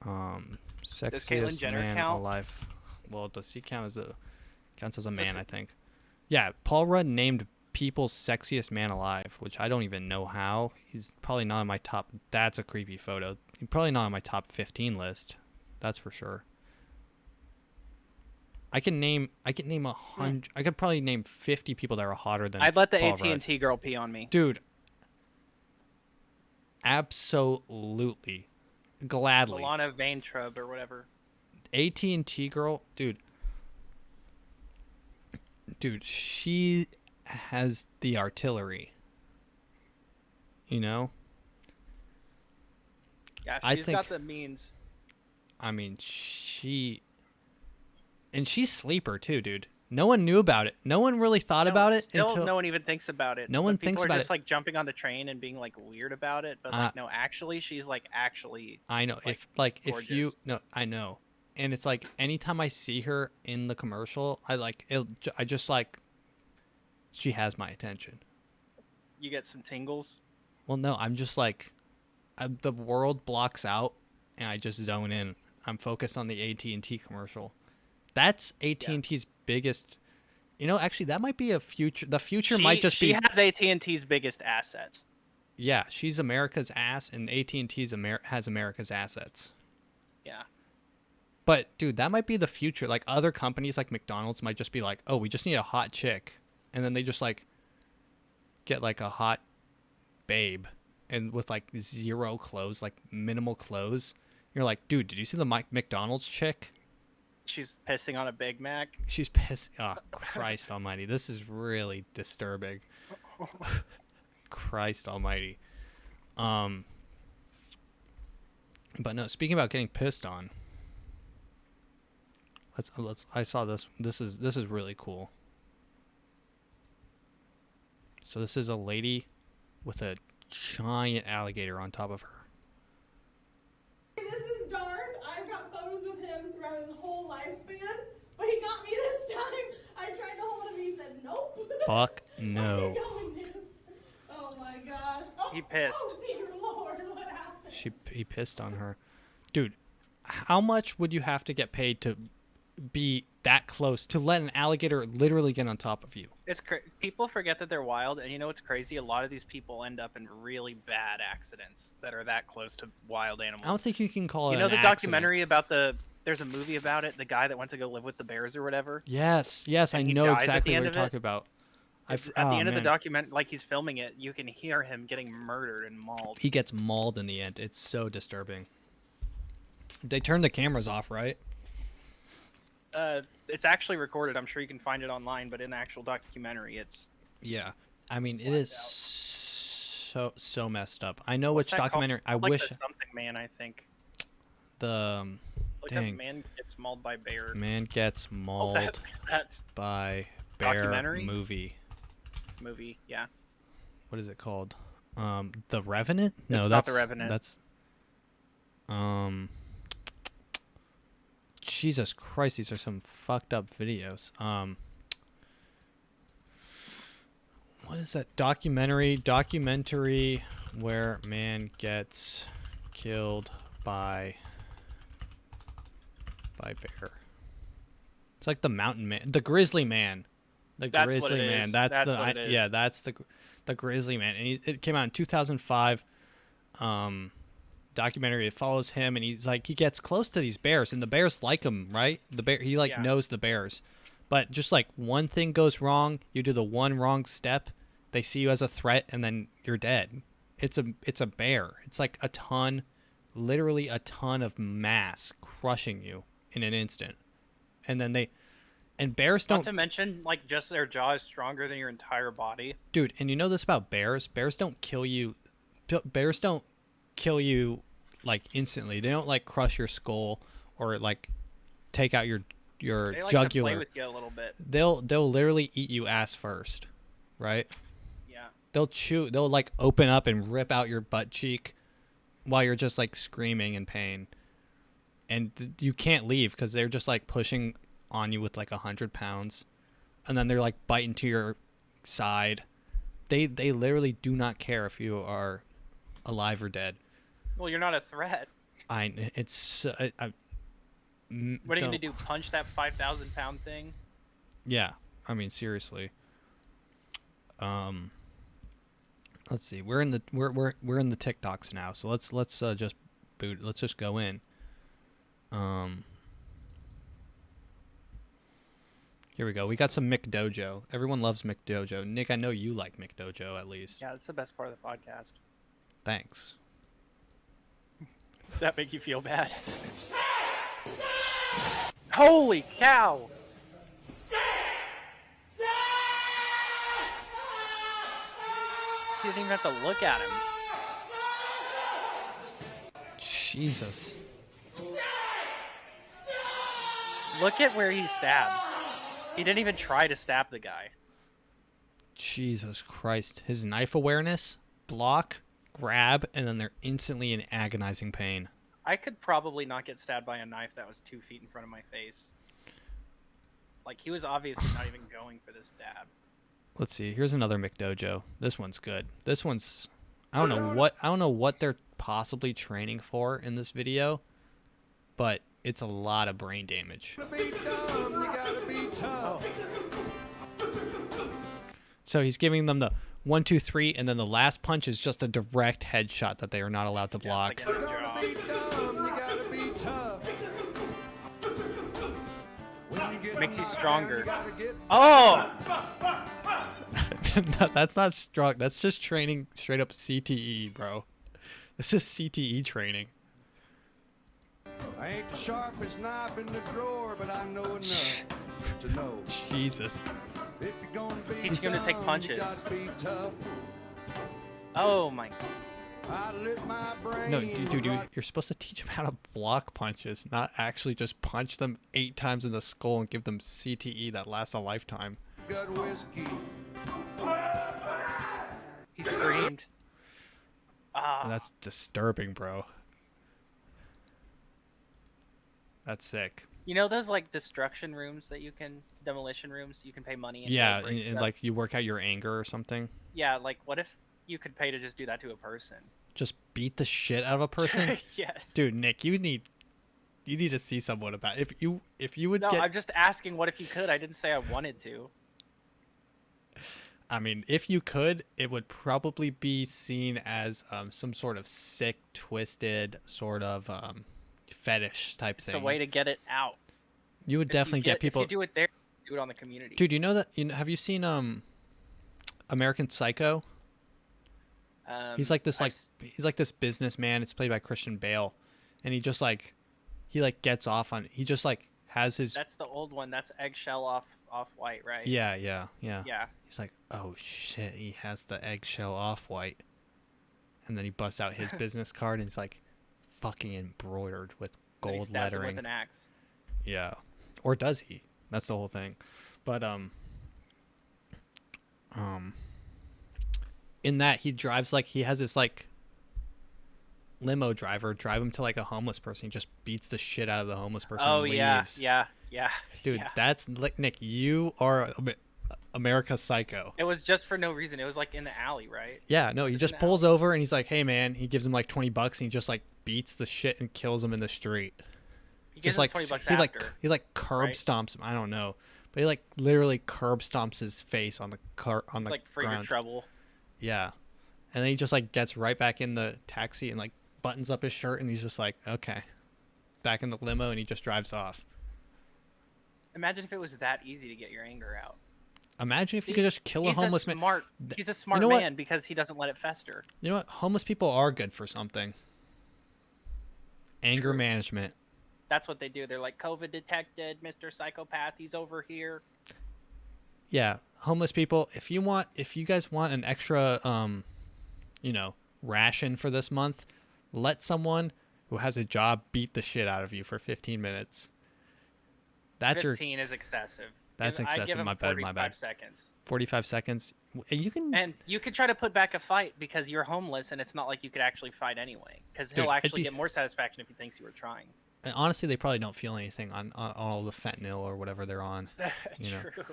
sexiest Jenner man count? alive. Well, does he counts as a man, I think. Yeah, Paul Rudd named people's sexiest man alive, which I don't even know how. He's probably not on my top. That's a creepy photo. He's probably not on my top 15 list. That's for sure. I can name 100. I could probably name 50 people that are hotter than. I'd let the Paul AT&T Rudd. girl pee on me. Dude. Absolutely, gladly. Alana Vaintrub or whatever. AT&T girl, dude, she has the artillery. You know? Yeah, I she's think- got the means. I mean, she's sleeper too, dude. No one knew about it. No one really thought about it Still, until no one even thinks about it. No one But thinks people about are just it. like jumping on the train and being like weird about it, but like no, actually, she's like actually. I know. like, if gorgeous. you no, I know. And it's like anytime I see her in the commercial, I just like she has my attention. You get some tingles. Well, no, I'm just like the world blocks out and I just zone in. I'm focused on the AT&T commercial. That's AT&T's biggest. You know, actually, that might be a future. The future might just be. She has AT&T's biggest assets. Yeah, she's America's ass, and AT&T's has America's assets. Yeah. But dude, that might be the future. Like other companies, like McDonald's, might just be like, "Oh, we just need a hot chick," and then they just like get like a hot babe, and with like zero clothes, like minimal clothes. You're like, dude, did you see the McDonald's chick? She's pissing on a Big Mac. She's pissed. Oh, Christ almighty. This is really disturbing. Christ almighty. But no, speaking about getting pissed on. I saw this. This is really cool. So this is a lady with a giant alligator on top of her. This is Darth. I've got photos with him throughout his whole lifespan, but he got me this time. I tried to hold him, he said nope. Fuck no. Oh my gosh. Oh, He pissed. Oh dear Lord, what happened? He pissed on her. Dude, how much would you have to get paid to be that close, to let an alligator literally get on top of you? It's people forget that they're wild, and you know what's crazy? A lot of these people end up in really bad accidents that are that close to wild animals. I don't think you can call it You know an the accident. documentary about there's a movie about it, the guy that went to go live with the bears or whatever? Yes, I And he know dies at exactly the what end you're of it? talking about. At the end of the document, like he's filming it, you can hear him getting murdered and mauled. He gets mauled in the end. It's so disturbing. They turned the cameras off, right? It's actually recorded. I'm sure you can find it online, but in the actual documentary, it's... Yeah. I mean, it is so messed up. I know What's which that called? documentary. I Like wish the Something Man, I think. the Like dang a man gets mauled by bear. man gets Oh, mauled that's by bear documentary? movie. Yeah. What is it called? The Revenant? No, It's not that's The Revenant. That's Jesus Christ, these are some fucked up videos. What is that documentary where man gets killed by bear? It's like the mountain man, the grizzly man. That's what Grizzly it man. is. That's That's the what it is. yeah, that's the grizzly man. And it came out in 2005. Documentary. It follows him, and he's like, he gets close to these bears, and the bears like him, right? The bear, he like Yeah. knows the bears, but just like one thing goes wrong, you do the one wrong step, they see you as a threat, and then you're dead. It's a bear. It's like a ton, literally a ton of mass crushing you in an instant, and then bears Not don't. to mention, like, just their jaw is stronger than your entire body. Dude, and you know this about bears? Bears don't kill you. Bears don't kill you like instantly. They don't like crush your skull or like take out your They like jugular. to play with you a little bit. They'll literally eat you ass first, right? Yeah. They'll like open up and rip out your butt cheek while you're just like screaming in pain, and you can't leave because they're just like pushing on you with like 100 pounds, and then they're like biting to your side. They literally do not care if you are alive or dead. Well, you're not a threat. What are you gonna do? Punch that 5,000-pound thing? Yeah, I mean seriously. Let's see. We're in the TikToks now, so let's just boot. Let's just go in. Here we go. We got some McDojo. Everyone loves McDojo. Nick, I know you like McDojo at least. Yeah, that's the best part of the podcast. Thanks. Does that make you feel bad? Holy cow! You didn't even have to look at him. Jesus. Look at where he stabbed. He didn't even try to stab the guy. Jesus Christ. His knife awareness, block, grab, and then they're instantly in agonizing pain. I could probably not get stabbed by a knife that was 2 feet in front of my face. Like, he was obviously not even going for this stab. Let's see. Here's another McDojo. This one's good. This one's I don't know what they're possibly training for in this video, but it's a lot of brain damage. So he's giving them the 1, 2, 3, and then the last punch is just a direct headshot that they are not allowed to block. Yeah, it's like in the jaw. Makes you stronger. Oh! No, that's not strong. That's just training straight up CTE, bro. This is CTE training. I ain't the sharpest knife in the drawer, but I know enough to know. Jesus. If you're gonna be Teaching him to take some, punches. you gotta be tough. Oh my. I lit my brain No, dude, right- you're supposed to teach them how to block punches, not actually just punch them 8 times in the skull and give them CTE that lasts a lifetime. Gut whiskey. He screamed. That's disturbing, bro. That's sick. You know those like destruction rooms that you can, demolition rooms, you can pay money and Yeah, go break and stuff? like you work out your anger or something. Yeah, like what if you could pay to just do that to a person? Just beat the shit out of a person. Yes. Dude, Nick, you need to see someone about it. If you would No, get. I'm just asking what if you could. I didn't say I wanted to. I mean, if you could, it would probably be seen as some sort of sick, twisted sort of fetish type It's thing. a way to get it out. You would definitely get people. If you do it there, do it on the community. Dude, you know that? Have you seen American Psycho? He's like this he's like this businessman. It's played by Christian Bale, and he just like gets off on. He just like has his. That's the old one. That's eggshell off white, right? Yeah. Yeah. He's like, oh shit, he has the eggshell off white, and then he busts out his business card, and it's like, fucking embroidered with Then he gold stabs him lettering. with an axe. Yeah, or does he? That's the whole thing. But in that he drives like he has this like limo driver drive him to like a homeless person. He just beats the shit out of the homeless person. Oh and yeah, leaves. yeah. Dude, yeah. that's like Nick. You are America's Psycho. It was just for no reason. It was like in the alley, right? Yeah, no, he Was it just an pulls over and he's like, "Hey man," he gives him like $20 and he just like beats the shit and kills him in the street. He gives Just him like $20 he after. like curb right? stomps him. I don't know, but he like literally curb stomps his face on the It's the like for your ground. trouble. Yeah, and then he just like gets right back in the taxi and like buttons up his shirt and he's just like, okay, back in the limo, and he just drives off. Imagine if it was that easy to get your anger out. Imagine if you See, could just kill a homeless man. He's a smart know what? man because he doesn't let it fester. You know what? Homeless people are good for something. Anger True. management. That's what they do. They're like, COVID detected, Mr. Psychopath, he's over here. Yeah, homeless people. If you guys want an extra, ration for this month, let someone who has a job beat the shit out of you for 15 minutes. That's 15 is excessive. That's I'd give excessive. him My bad. 45 seconds. 45 seconds. You can. And you could try to put back a fight because you're homeless and it's not like you could actually fight anyway. Because Dude, he'll it'd actually be- get more satisfaction if he thinks you were trying. And honestly, they probably don't feel anything on all the fentanyl or whatever they're on. You know. True.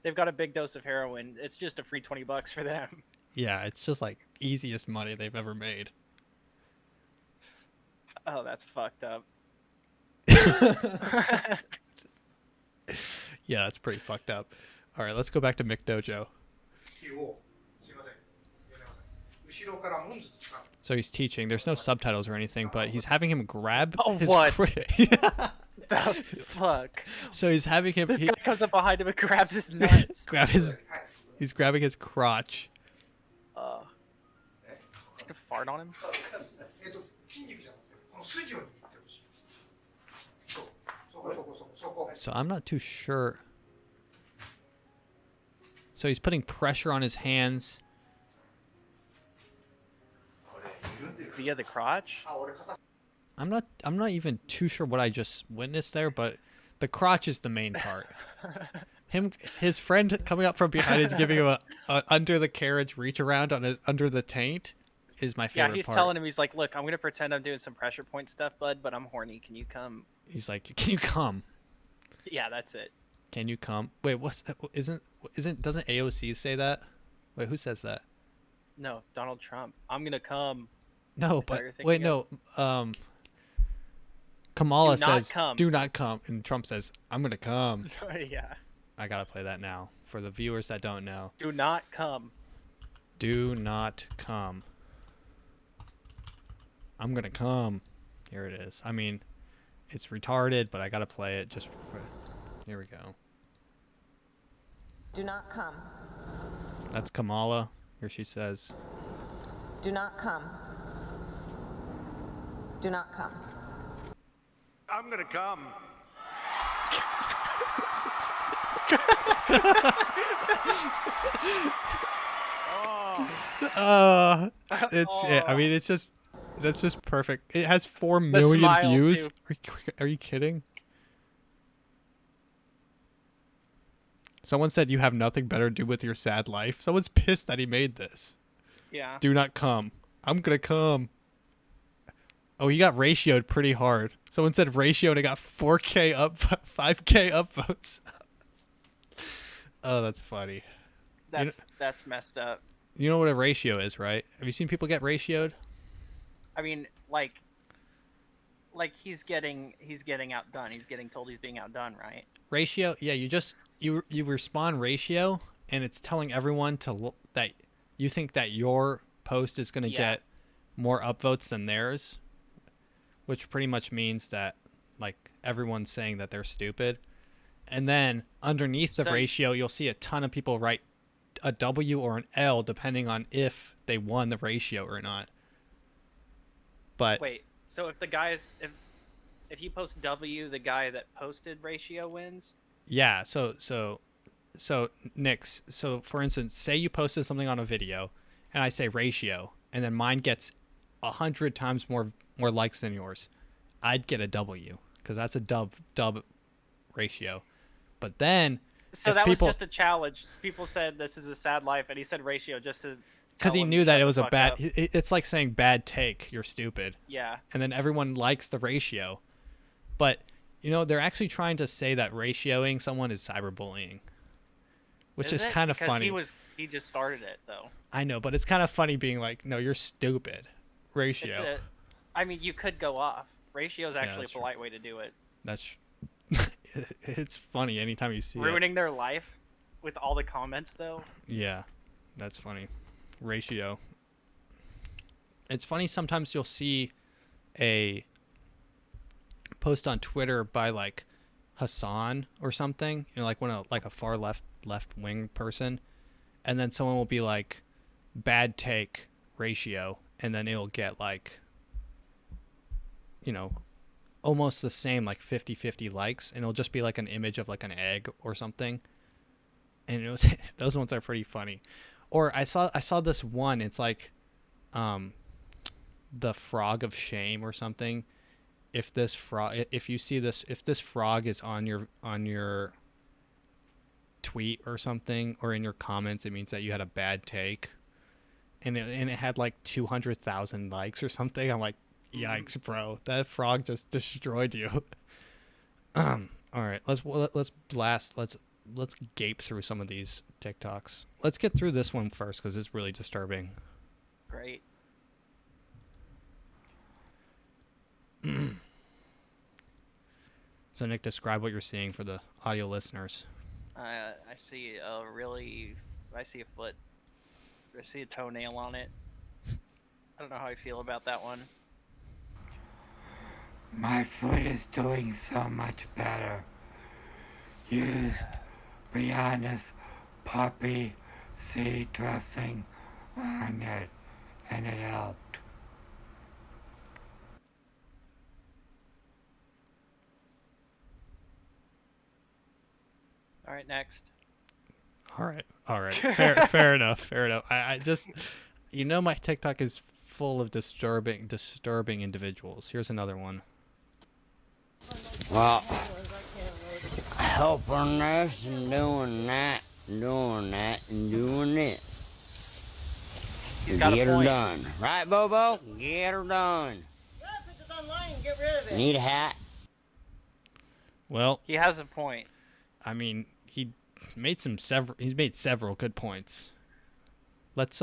They've got a big dose of heroin. It's just a free $20 for them. Yeah, it's just like easiest money they've ever made. Oh, that's fucked up. Yeah, that's pretty fucked up. All right, let's go back to McDojo. をすいませんやめなさい後ろからムンズと使う So he's teaching. There's no subtitles or anything, but he's having him grab Oh, his what? Yeah. The fuck? So he's having him This guy comes up behind him and grabs his nuts. grab his. はい He's grabbing his crotch. He's gonna fart on him? 筋肉じゃなくてこの筋を握ってほしいそうそこそこそこそこ So I'm not too sure. So he's putting pressure on his hands. これ緩んでる Via the crotch? あ俺片 I'm not even too sure what I just witnessed there, but the crotch is the main part. His friend coming up from behind and giving him a under the carriage reach around on his under the taint is my Yeah, favorite he's part. telling him, he's like, look, I'm gonna pretend I'm doing some pressure point stuff, bud, but I'm horny. Can you come? He's like, "Can you come? Yeah, that's it. Can you come?" Wait, doesn't AOC say that? Wait, who says that? No, Donald Trump. I'm gonna come. No, Is that but what you're wait, thinking no. Kamala Do not says, come. "Do not come," and Trump says, "I'm gonna come." Yeah. I gotta play that now for the viewers that don't know. Do not come. Do not come. I'm gonna come. Here it is. I mean, it's retarded, but I gotta play it just for... Here we go. Do not come. That's Kamala. Here she says, Do not come. Do not come. I'm gonna come. I mean, it's just, that's just perfect. It has 4 million smile, views. too. Are you kidding? Someone said you have nothing better to do with your sad life. Someone's pissed that he made this. Yeah. Do not come. I'm gonna come. Oh, he got ratioed pretty hard. Someone said ratio and it got 4K up, 5K upvotes. Oh, that's funny. That's messed up. You know what a ratio is, right? Have you seen people get ratioed? I mean, like he's getting outdone. He's getting told he's being outdone, right? Ratio, yeah. You respond ratio, and it's telling everyone that you think that your post is gonna get more upvotes than theirs, which pretty much means that like everyone's saying that they're stupid. And then underneath the ratio, you'll see a ton of people write a W or an L depending on if they won the ratio or not. But wait, so if the guy if you post W, the guy that posted ratio wins? Yeah, so Nix, so for instance, say you posted something on a video and I say ratio and then mine gets 100 times more likes than yours. I'd get a W because that's a dub ratio. But then so that was just a challenge. People said this is a sad life and he said ratio just to because he knew that it was a bad it's like saying bad take, you're stupid. Yeah. And then everyone likes the ratio. But you know, they're actually trying to say that ratioing someone is cyberbullying. Which is kind of funny. He just started it though. I know, but it's kind of funny being like, no, you're stupid. Ratio. I mean, you could go off. Ratio is actually a polite way to do it. That's it's funny anytime you see ruining their life with all the comments though. Yeah, that's funny. Ratio. It's funny sometimes you'll see a post on Twitter by like Hassan or something, you know, like when a far left wing person, and then someone will be like bad take ratio, and then it'll get like, you know, almost the same, like 50-50 likes, and it'll just be like an image of like an egg or something, and it was those ones are pretty funny. Or I saw this one, it's like the frog of shame or something. If this frog is on your tweet or something, or in your comments, it means that you had a bad take, and it had like 200,000 likes or something. I'm like, yikes, bro, that frog just destroyed you. All right, let's gape through some of these TikToks. Let's get through this one first because it's really disturbing. Great. So Nick, describe what you're seeing for the audio listeners. I see a foot. I see a toenail on it. I don't know how I feel about that one. My foot is doing so much better. Used Brianna's poppy seed dressing on it, and it helped. All right, next. All right. Fair enough. I just, you know, my TikTok is full of disturbing individuals. Here's another one. Well, helping this and doing that, and doing this. He's got get a her point. done. Right, Bobo? Get her done. Yeah, put this online and get rid of it. Need a hat? Well, he has a point. I mean, he's made several good points. Let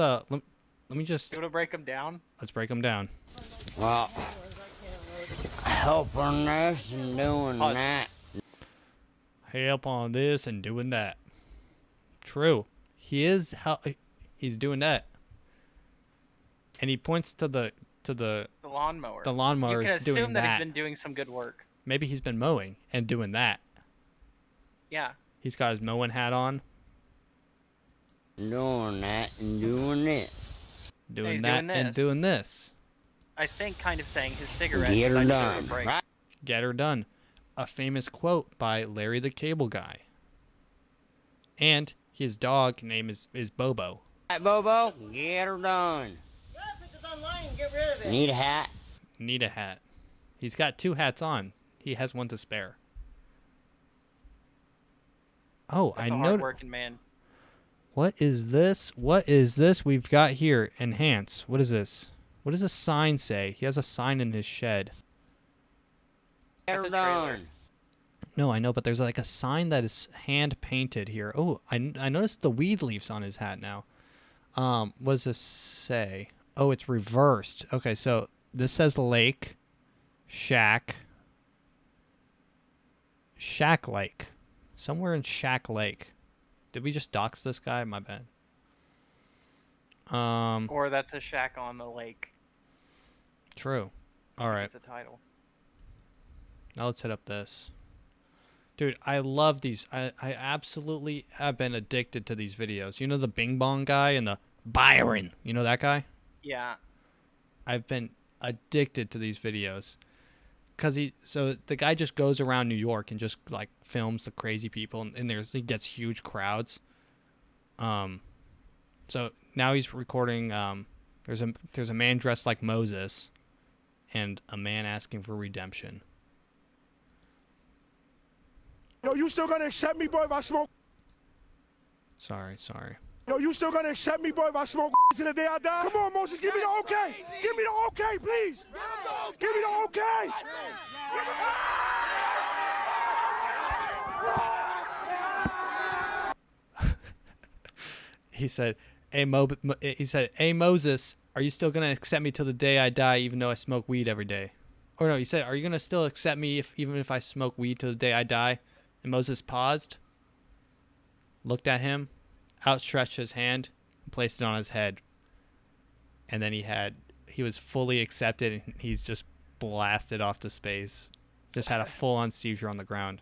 me just... You want to break them down? Let's break them down. Well, helping this and doing that. Help on this and doing that. True. He's doing that. And he points to the lawnmower. The lawnmower is doing that. You can assume that he's been doing some good work. Maybe he's been mowing and doing that. Yeah. He's got his mowing hat on. Doing that and doing this. Doing that and doing this. I think kind of saying his cigarette. Get her I deserve done. a break. Right? Get her done. A famous quote by Larry the Cable Guy. And his dog name is Bobo. Right, Bobo? Get her done. Yeah, put this online and get rid of it. Need a hat? Need a hat. He's got 2 hats on. He has one to spare. Oh, That's I a know. hard-working man. What is this? What is this we've got here? Enhance. What is this? What does a sign say? He has a sign in his shed. That's a trailer. No, I know, but there's like a sign that is hand painted here. Oh, I noticed the weed leaves on his hat now. What does this say? Oh, it's reversed. Okay, so this says lake, shack, Shack Lake. Somewhere in Shack Lake. Did we just dox this guy? My bad. Or that's a shack on the lake. True. All right. That's a title. Now let's hit up this. Dude, I love these. I absolutely have been addicted to these videos. You know the Bing Bong guy and the Byron? You know that guy? Yeah. I've been addicted to these videos. So the guy just goes around New York and just like films the crazy people, and he gets huge crowds. So now he's recording. There's a man dressed like Moses, and a man asking for redemption. Yo, you still gonna accept me, boy, if I smoke? Sorry. Yo, you still gonna accept me, boy, if I smoke to the day I die? Come on, Moses, give me the okay. Give me the okay, please. Give me the okay. He said, "Hey Moses, are you still gonna accept me till the day I die, even though I smoke weed every day?" Or no, he said, "Are you gonna still accept me even if I smoke weed till the day I die?" And Moses paused, looked at him, outstretched his hand, and placed it on his head. And then he was fully accepted, and he's just blasted off to space. Just had a full-on seizure on the ground.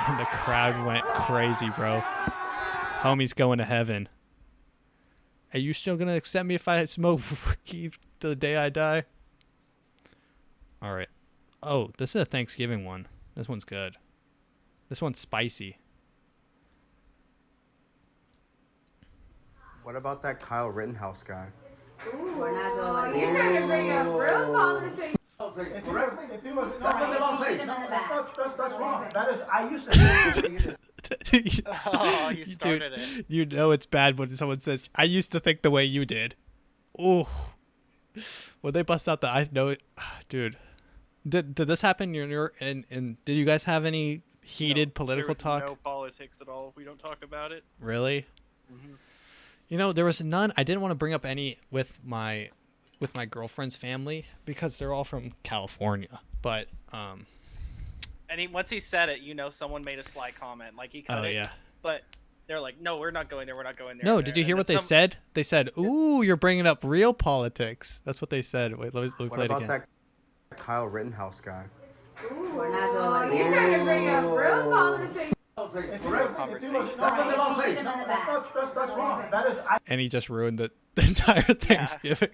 And the crowd went crazy, bro. Homie's going to heaven. Are you still gonna accept me if I smoke weed till the day I die? All right. Oh, this is a Thanksgiving one. This one's good. This one's spicy. What about that Kyle Rittenhouse guy? Ooh, we're not going. You're trying to bring up real politics. If he was, that's what they're all saying. That's wrong. That is, I used to. Oh, you started it. You know it's bad when someone says, "I used to think the way you did." Ooh. When they bust out the "I know it," dude. Did this happen? And did you guys have any heated political talk? No politics at all. We don't talk about it. Really? Mm-hmm. You know, there was none. I didn't want to bring up any with my girlfriend's family because they're all from California. But and once he said it, someone made a sly comment, like he cut it. Yeah. But they're like, "No, we're not going there. We're not going there." No, did you hear what they said? They said, "Ooh, you're bringing up real politics." That's what they said. Wait, let me play it again. What about that Kyle Rittenhouse guy? Ooh, we're not going. You're trying to bring up real politics. If he was, that's what they're all saying. That's wrong. That is, and he just ruined the entire Thanksgiving.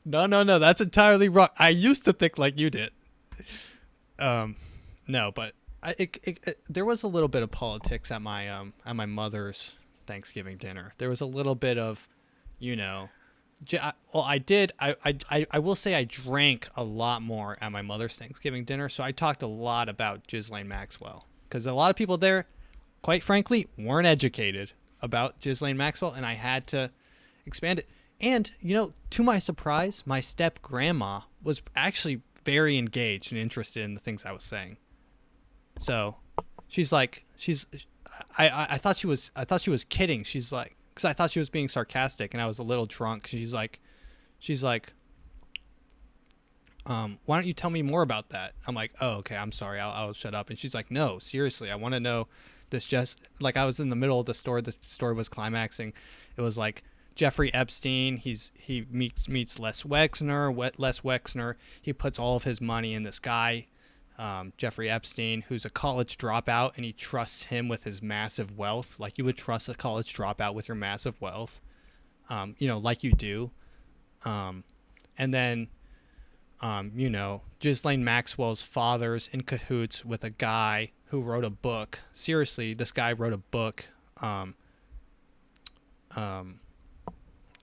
Yeah. No, that's entirely wrong. I used to think like you did. No, but there was a little bit of politics at my mother's Thanksgiving dinner. There was a little bit of, I will say I drank a lot more at my mother's Thanksgiving dinner, so I talked a lot about Ghislaine Maxwell. Because a lot of people there, quite frankly, weren't educated about Ghislaine Maxwell, and I had to expand it. And, to my surprise, my step-grandma was actually very engaged and interested in the things I was saying. So, I thought she was kidding. She's like, because I thought she was being sarcastic, and I was a little drunk. She's like, why don't you tell me more about that? I'm like, oh, okay, I'm sorry, I'll shut up. And she's like, no, seriously, I want to know this. Just like I was in the middle of the story was climaxing. It was like Jeffrey Epstein, he meets Les Wexner. He puts all of his money in this guy, Jeffrey Epstein, who's a college dropout, and he trusts him with his massive wealth, like you would trust a college dropout with your massive wealth, like you do. And then Ghislaine Maxwell's father's in cahoots with a guy who wrote a book. Seriously, this guy wrote a book, a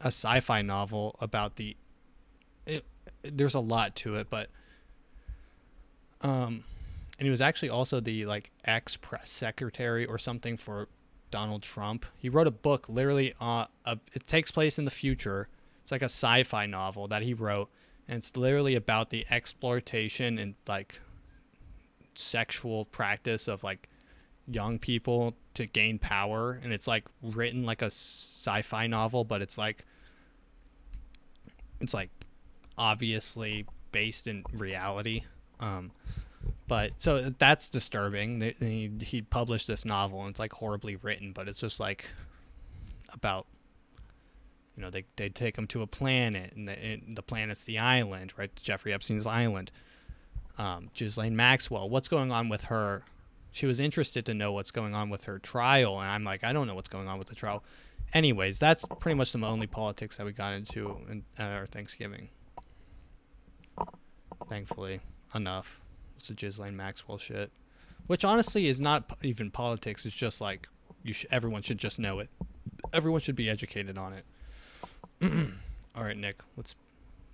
sci-fi novel about there's a lot to it, but and he was actually also the like ex-press secretary or something for Donald Trump. He wrote a book literally it takes place in the future. It's like a sci-fi novel that he wrote, and it's literally about the exploitation and like sexual practice of like young people to gain power, and it's like written like a sci-fi novel, but it's like obviously based in reality. But so that's disturbing. He published this novel, and it's like horribly written, but it's just like about, you know, they take him to a planet, and the planet's the island, right? Jeffrey Epstein's island. Ghislaine Maxwell, what's going on with her? She was interested to know what's going on with her trial, and I'm like, I don't know what's going on with the trial. Anyways, that's pretty much the only politics that we got into at our Thanksgiving. Thankfully, enough. It's the Ghislaine Maxwell shit, which honestly is not even politics. It's just like everyone should just know it. Everyone should be educated on it. All right, Nick, let's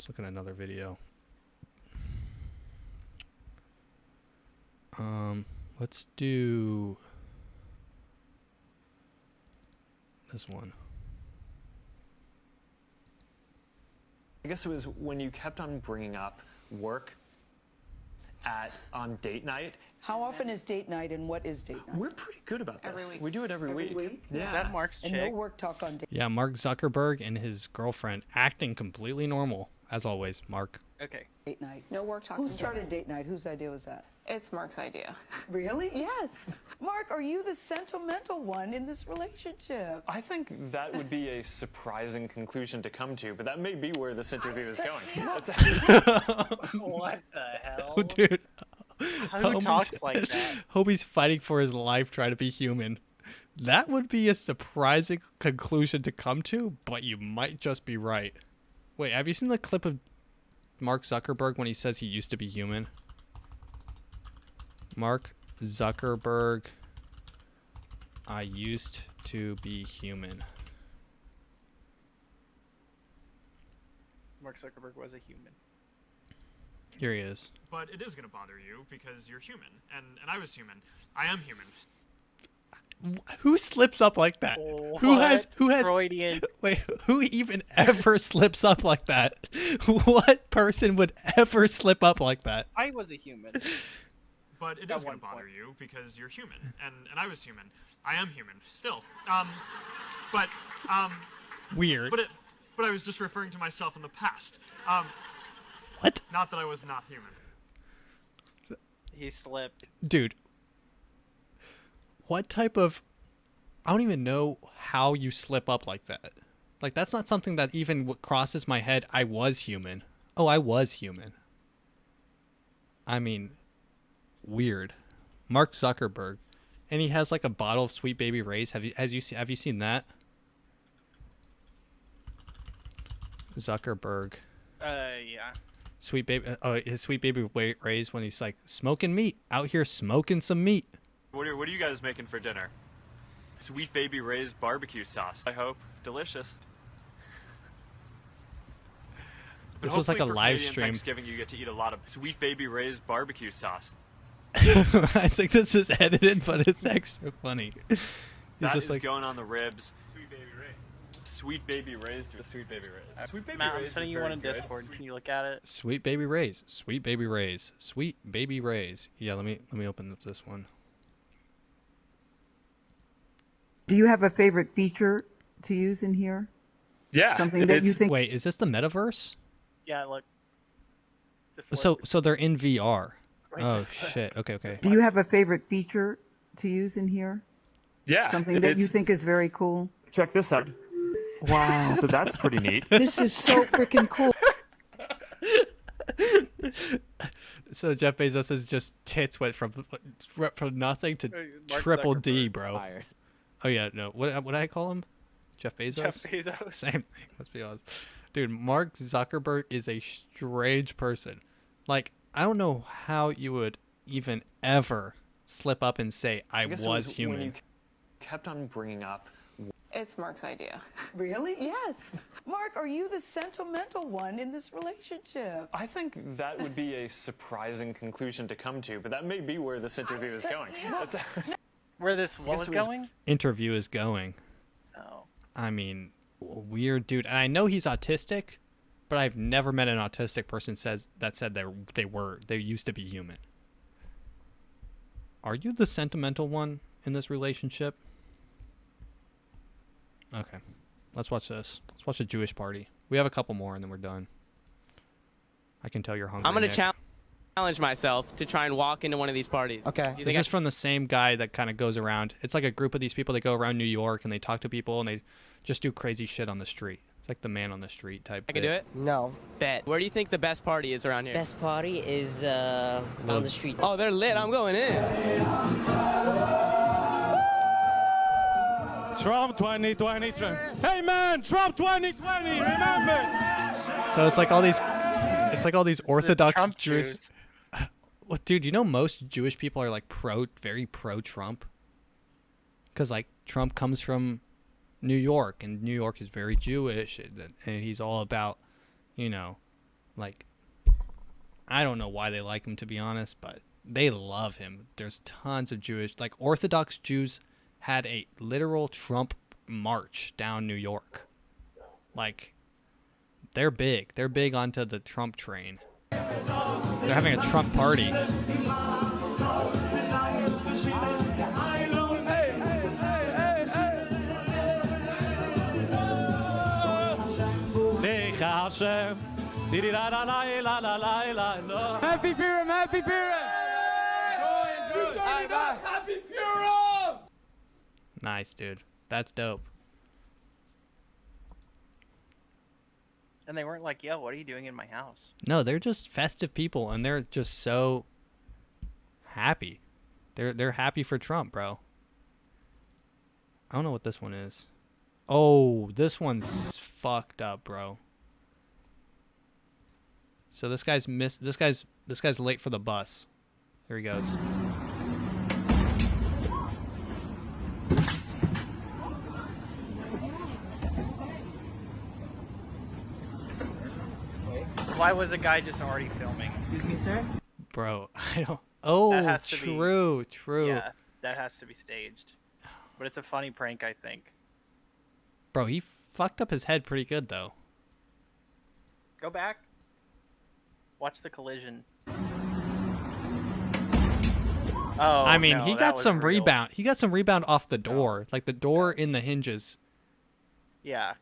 look at another video. Let's do this one. I guess it was when you kept on bringing up work on date night. How often is date night, and what is date night? We're pretty good about this. Every week. We do it every week. Yeah. Is that Mark's chick? And no work talk on date. Yeah, Mark Zuckerberg and his girlfriend acting completely normal as always. Mark. Okay. Date night. No work talk. Who started date night? Whose idea was that? It's Mark's idea. Really? Yes. Mark, are you the sentimental one in this relationship? I think that would be a surprising conclusion to come to, but that may be where this interview is going. What the hell? Oh, dude. Who talks like that? Hobie's fighting for his life trying to be human. That would be a surprising conclusion to come to, but you might just be right. Wait, have you seen the clip of Mark Zuckerberg when he says he used to be human? Mark Zuckerberg, I used to be human. Mark Zuckerberg was a human. Here he is. But it is going to bother you because you're human, and I was human. I am human. Who slips up like that? Oh, who has Freudian. Wait, who even ever slips up like that? What person would ever slip up like that? I was a human. But it is going to bother you because you're human, and I was human. I am human still. Weird. But I was just referring to myself in the past. What? Not that I was not human. He slipped. Dude. What type of... I don't even know how you slip up like that. Like, that's not something that even crosses my head. I was human. Oh, I was human. I mean, weird. Mark Zuckerberg. And he has like a bottle of Sweet Baby Ray's. Have you seen that? Zuckerberg. Yeah. Sweet Baby... his Sweet Baby Ray's when he's like smoking meat. Out here smoking some meat. What are you guys making for dinner? Sweet Baby Ray's barbecue sauce. I hope delicious. But this was like a for live Canadian stream. Thanksgiving, you get to eat a lot of Sweet Baby Ray's barbecue sauce. I think this is edited, but it's extra funny. That just is like going on the ribs. Sweet Baby Ray's. Sweet Baby Ray's. Sweet Baby Ray's. Sweet Baby Matt, I'm Ray's sending is you one very in good. Discord. Can you look at it? Sweet Baby Ray's. Sweet Baby Ray's. Sweet Baby Ray's. Yeah, let me open up this one. Do you have a favorite feature to use in here? Yeah. Something that you think... Wait, is this the metaverse? Yeah, look. So they're in VR. Right, Oh just look. shit. Okay. Do you have a favorite feature to use in here? Yeah. Something that you think is very cool? Check this out. Wow. So that's pretty neat. This is so freaking cool. So Jeff Bezos is just tits went from nothing to Mark triple D, Zuckerberg. bro. Oh yeah, no. What did I call him? Jeff Bezos? Jeff Bezos. Same thing, let's be honest. Dude, Mark Zuckerberg is a strange person. Like, I don't know how you would even ever slip up and say I guess was it human. when you kept on bringing up It's Mark's idea. Really? Yes. Mark, are you the sentimental one in this relationship? I think that would be a surprising conclusion to come to, but that may be where this interview is going. Where this what was going? Interview is going. Oh. I mean, weird dude. And I know he's autistic, but I've never met an autistic person said they used to be human. Are you the sentimental one in this relationship? Okay. Let's watch this. Let's watch a Jewish party. We have a couple more and then we're done. I can tell you're hungry. I'm going Nick. to challenge myself to try and walk into one of these parties. Okay. This is from the same guy that kind of goes around. It's like a group of these people that go around New York and they talk to people and they just do crazy shit on the street. It's like the man on the street type. I can do it? No. Bet. Where do you think the best party is around here? Best party is down the street. Oh, they're lit. I'm going in. Trump 2020. Hey man, Trump 2020. Remember. So it's like all these Orthodox Trump Jews. Jews. Well, dude, you know most Jewish people are like very pro Trump. Because like Trump comes from New York, and New York is very Jewish, and he's all about, you know, like, I don't know why they like him, to be honest, but they love him. There's tons of Jewish, like Orthodox Jews had a literal Trump march down New York. Like, they're big. They're big onto the Trump train. They're having a Trump party. Happy Purim, Happy Purim. Happy Purim. Nice, dude. That's dope. And they weren't like, yo, what are you doing in my house? No, they're just festive people, and they're just so happy. They're happy for Trump, bro. I don't know what this one is. Oh, this one's fucked up, bro. So this guy's late for the bus. Here he goes. Why was a guy just already filming? Excuse me, sir? Bro, I don't. Oh, That has to true. Yeah, that has to be staged. But it's a funny prank, I think. Bro, he fucked up his head pretty good though. Go back. Watch the collision. Oh, I mean, no, he that got was some real. rebound. He got some rebound off the door, like the door in the hinges. Yeah.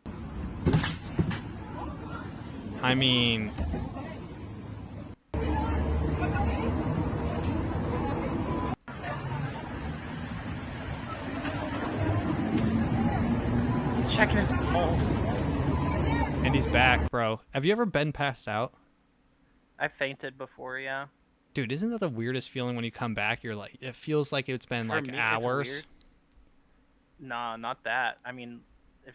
I mean, He's checking his pulse. and he's back, bro. Have you ever been passed out? I fainted before, yeah. Dude, isn't that the weirdest feeling when you come back? You're like, it feels like it's been For like me, it's hours. weird. Nah, not that. I mean, if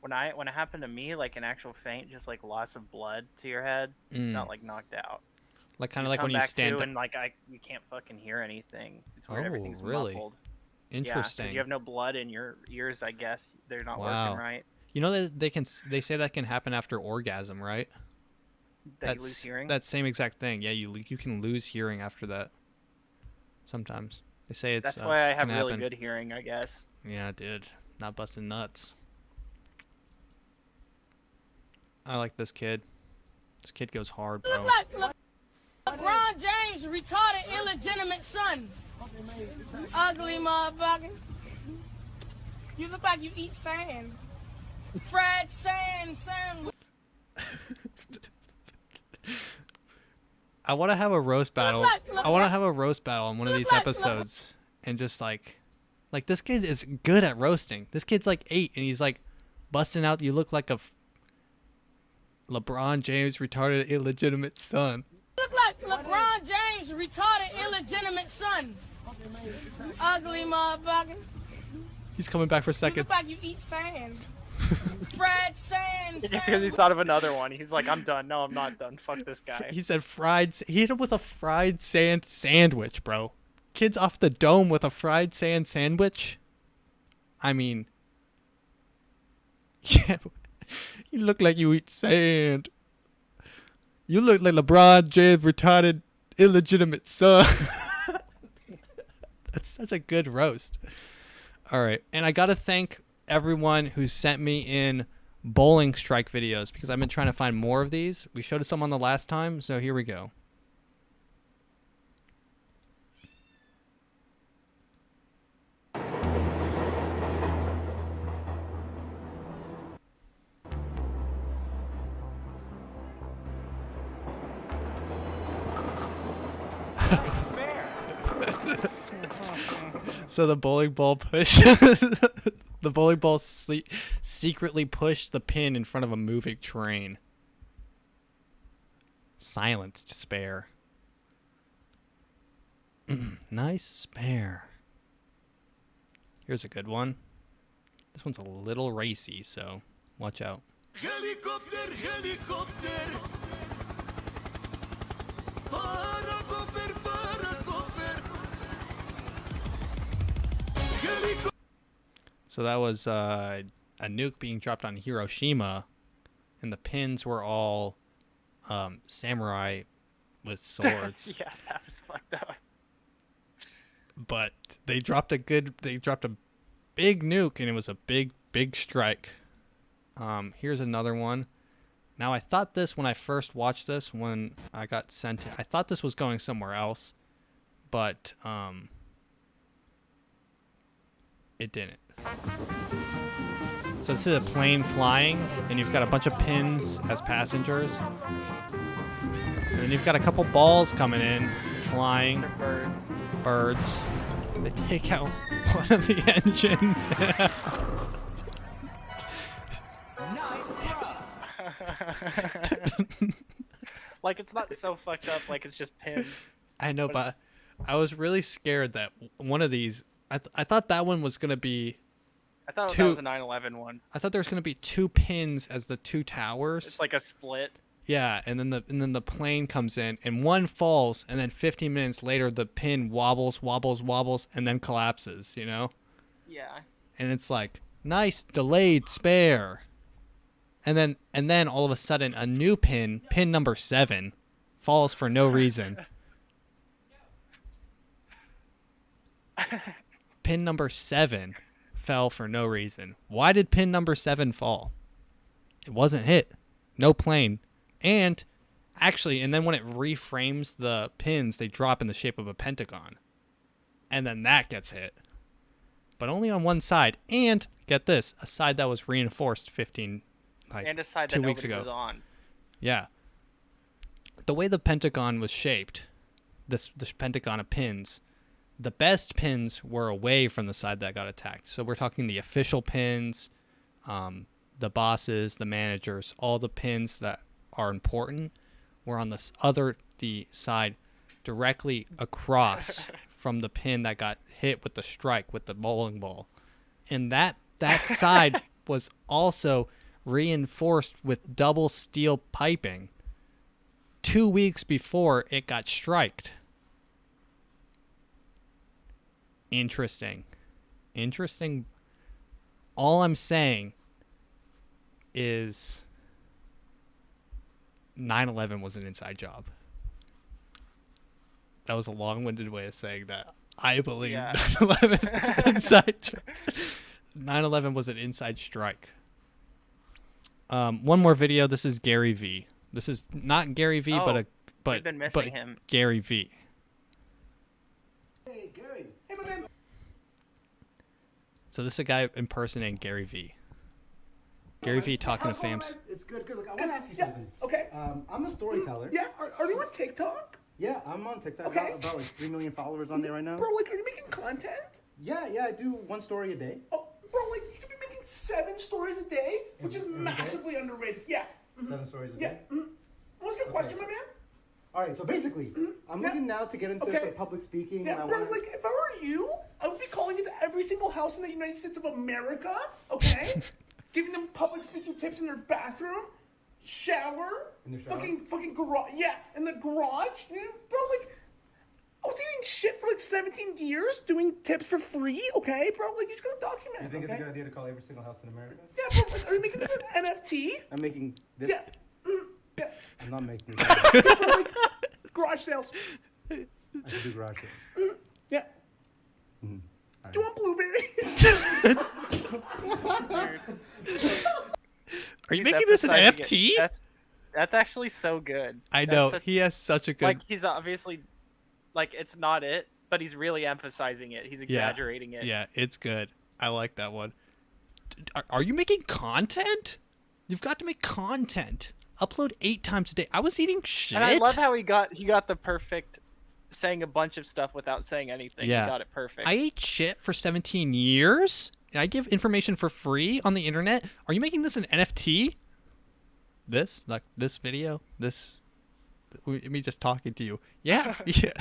when it happened to me, like an actual faint, just like loss of blood to your head, not like knocked out. Like kind of like when you come back stand to up. and like you can't fucking hear anything. It's weird. Oh, Everything's really? muffled. Interesting. Yeah, 'cause you have no blood in your ears. I guess they're not Wow. working right. You know that they say that can happen after orgasm, right? That you lose hearing. That same exact thing. Yeah, you can lose hearing after that. Sometimes they say it's. That's why I have can really happen. good hearing, I guess. Yeah, dude, not busting nuts. I like this kid. This kid goes hard, bro. Look like LeBron James' retarded, illegitimate son. Ugly motherfucker. You look like you eat sand. Fried sand sandwich. I want to have a roast battle. I want to have a roast battle on one of these like- episodes, and just like this kid is good at roasting. This kid's like 8, and he's like busting out. You look like a LeBron James retarded illegitimate son. Look like LeBron James' retarded, illegitimate son. Ugly motherfucker. He's coming back for You seconds. look like you eat sand. Fried sand It's because he sandwich. thought of another one. He's like, I'm done. No, I'm not done. Fuck this guy. He said he hit him with a fried sand sandwich, bro. Kid's off the dome with a fried sand sandwich. I mean, yeah, you look like you eat sand. You look like LeBron James' retarded, illegitimate son. That's such a good roast. All right, and I gotta thank everyone who sent me in bowling strike videos because I've been trying to find more of these. We showed some on the last time, so here we go. So the bowling ball push, the bowling ball secretly pushed the pin in front of a moving train. Silence to spare. Nice spare. Here's a good one. This one's a little racy, so watch out. Helicopter, helicopter. So that was a nuke being dropped on Hiroshima, and the pins were all samurai with swords. Yeah, that was fucked up. But they dropped a big nuke, and it was a big strike. Here's another one. Now I thought this when I first watched this, when I got sent it, I thought this was going somewhere else, but it didn't. So this is a plane flying, and you've got a bunch of pins as passengers. And then you've got a couple balls coming in, flying. They're Birds. They take out one of the engines. Like, it's not so fucked up, like it's just pins. I know, but I was really scared that one of these... I thought that one was going to be... I thought that was a 9/11 one. I thought there was going to be two pins as the two towers. It's like a split. Yeah, and then the plane comes in, and one falls, and then 15 minutes later, the pin wobbles, and then collapses, you know? Yeah. And it's like, nice delayed spare. And then all of a sudden, a new pin number 7, falls for no reason. Pin number 7 fell for no reason. Why did pin number 7 fall? It wasn't hit. No plane. And actually, and then when it reframes the pins, they drop in the shape of a pentagon. And then that gets hit. But only on one side. And, get this, a side that was reinforced 15, and a side 2 that weeks nobody ago. was on. Yeah. The way the pentagon was shaped, this pentagon of pins, the best pins were away from the side that got attacked. So we're talking the official pins, the bosses, the managers, all the pins that are important were on the side directly across from the pin that got hit with the strike with the bowling ball. And that side was also reinforced with double steel piping 2 weeks before it got striked. Interesting. All I'm saying is 9/11 was an inside job. That was a long-winded way of saying that. I believe 9/11 is an inside job. 9/11 was an inside strike. One more video. This is Gary V. This is not Gary V, we've been missing him. Gary V. Hey, Gary. Hey, my man. So this is a guy impersonating Gary V. Gary V talking to fams. It's good. Look, I want to ask you something. Okay. I'm a storyteller. Yeah, are you on TikTok? Yeah, I'm on TikTok. Okay. I got about like 3 million followers on there right now. Bro, like, are you making content? Yeah, I do 1 story a day. Oh, bro, like, you could be making 7 stories a day, which is massively underrated. Yeah. 7 stories a day? Yeah. What's your question, my man? All right, so basically, I'm looking now to get into public speaking. Yeah, and bro, like, if I were you, I would be calling into every single house in the United States of America, okay? Giving them public speaking tips in their bathroom, shower, in the shower? fucking garage. Yeah, in the garage. You know, bro, like, I was eating shit for like 17 years doing tips for free, okay, bro? Like, you just gotta document. You think okay? it's a good idea to call every single house in America? Yeah, bro. Are you making this an NFT? I'm making this. Yeah. Yeah. I'm not making Yeah, bro, like, garage sales. I should do garage sales. Yeah. Mm-hmm. Do you want blueberries? Are you He's making this an emphasizing NFT? it. That's actually so good. I That's know. such- He has such a good... Like, he's obviously... Like, it's not it, but he's really emphasizing it. He's exaggerating it. Yeah, it's good. I like that one. Are you making content? You've got to make content. Upload 8 times a day. I was eating shit. And I love how he got the perfect... saying a bunch of stuff without saying anything. Yeah. He got it perfect. I ate shit for 17 years? And I give information for free on the internet? Are you making this an NFT? This? Like this video? This? Me just talking to you. Yeah. Yeah.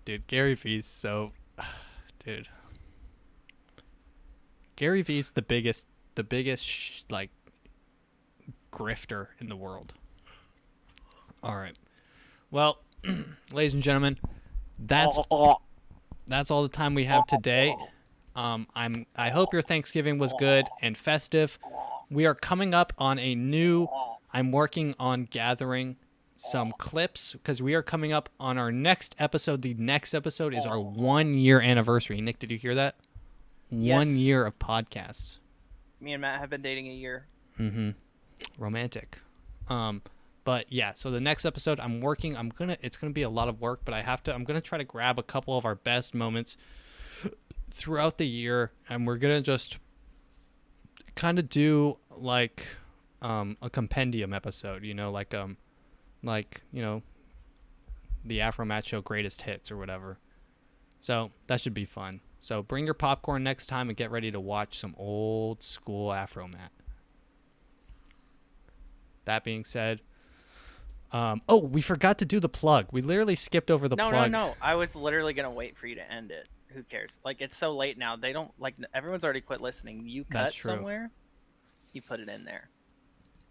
Dude, Gary Vee's so... Dude. Gary Vee's the biggest like, grifter in the world. All right. Well, ladies and gentlemen, that's all the time we have today. I hope your Thanksgiving was good and festive. We are coming up on I'm working on gathering some clips because we are coming up on our next episode. The next episode is our 1-year anniversary. Nick, did you hear that? Yes. 1 year of podcasts. Me and Matt have been dating a year. Mm-hmm. Romantic. But yeah, so the next episode it's gonna be a lot of work, but I'm gonna try to grab a couple of our best moments throughout the year, and we're gonna just kind of do like a compendium episode, like the AfroMattt show greatest hits or whatever. So that should be fun. So bring your popcorn next time and get ready to watch some old school AfroMattt. That being said, we forgot to do the plug. We literally skipped over the plug. No. I was literally gonna wait for you to end it. Who cares? Like, it's so late now. They don't everyone's already quit listening. You cut That's true. somewhere, you put it in there,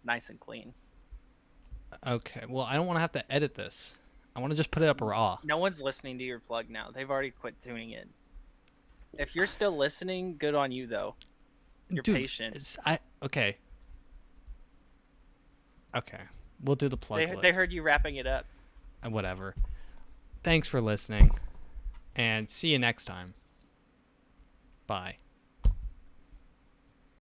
nice and clean. Okay. Well, I don't want to have to edit this. I want to just put it up raw. No one's listening to your plug now. They've already quit tuning in. If you're still listening, good on you though. You're patient. Okay. We'll do the plug. They heard you wrapping it up. Whatever. Thanks for listening, and see you next time. Bye.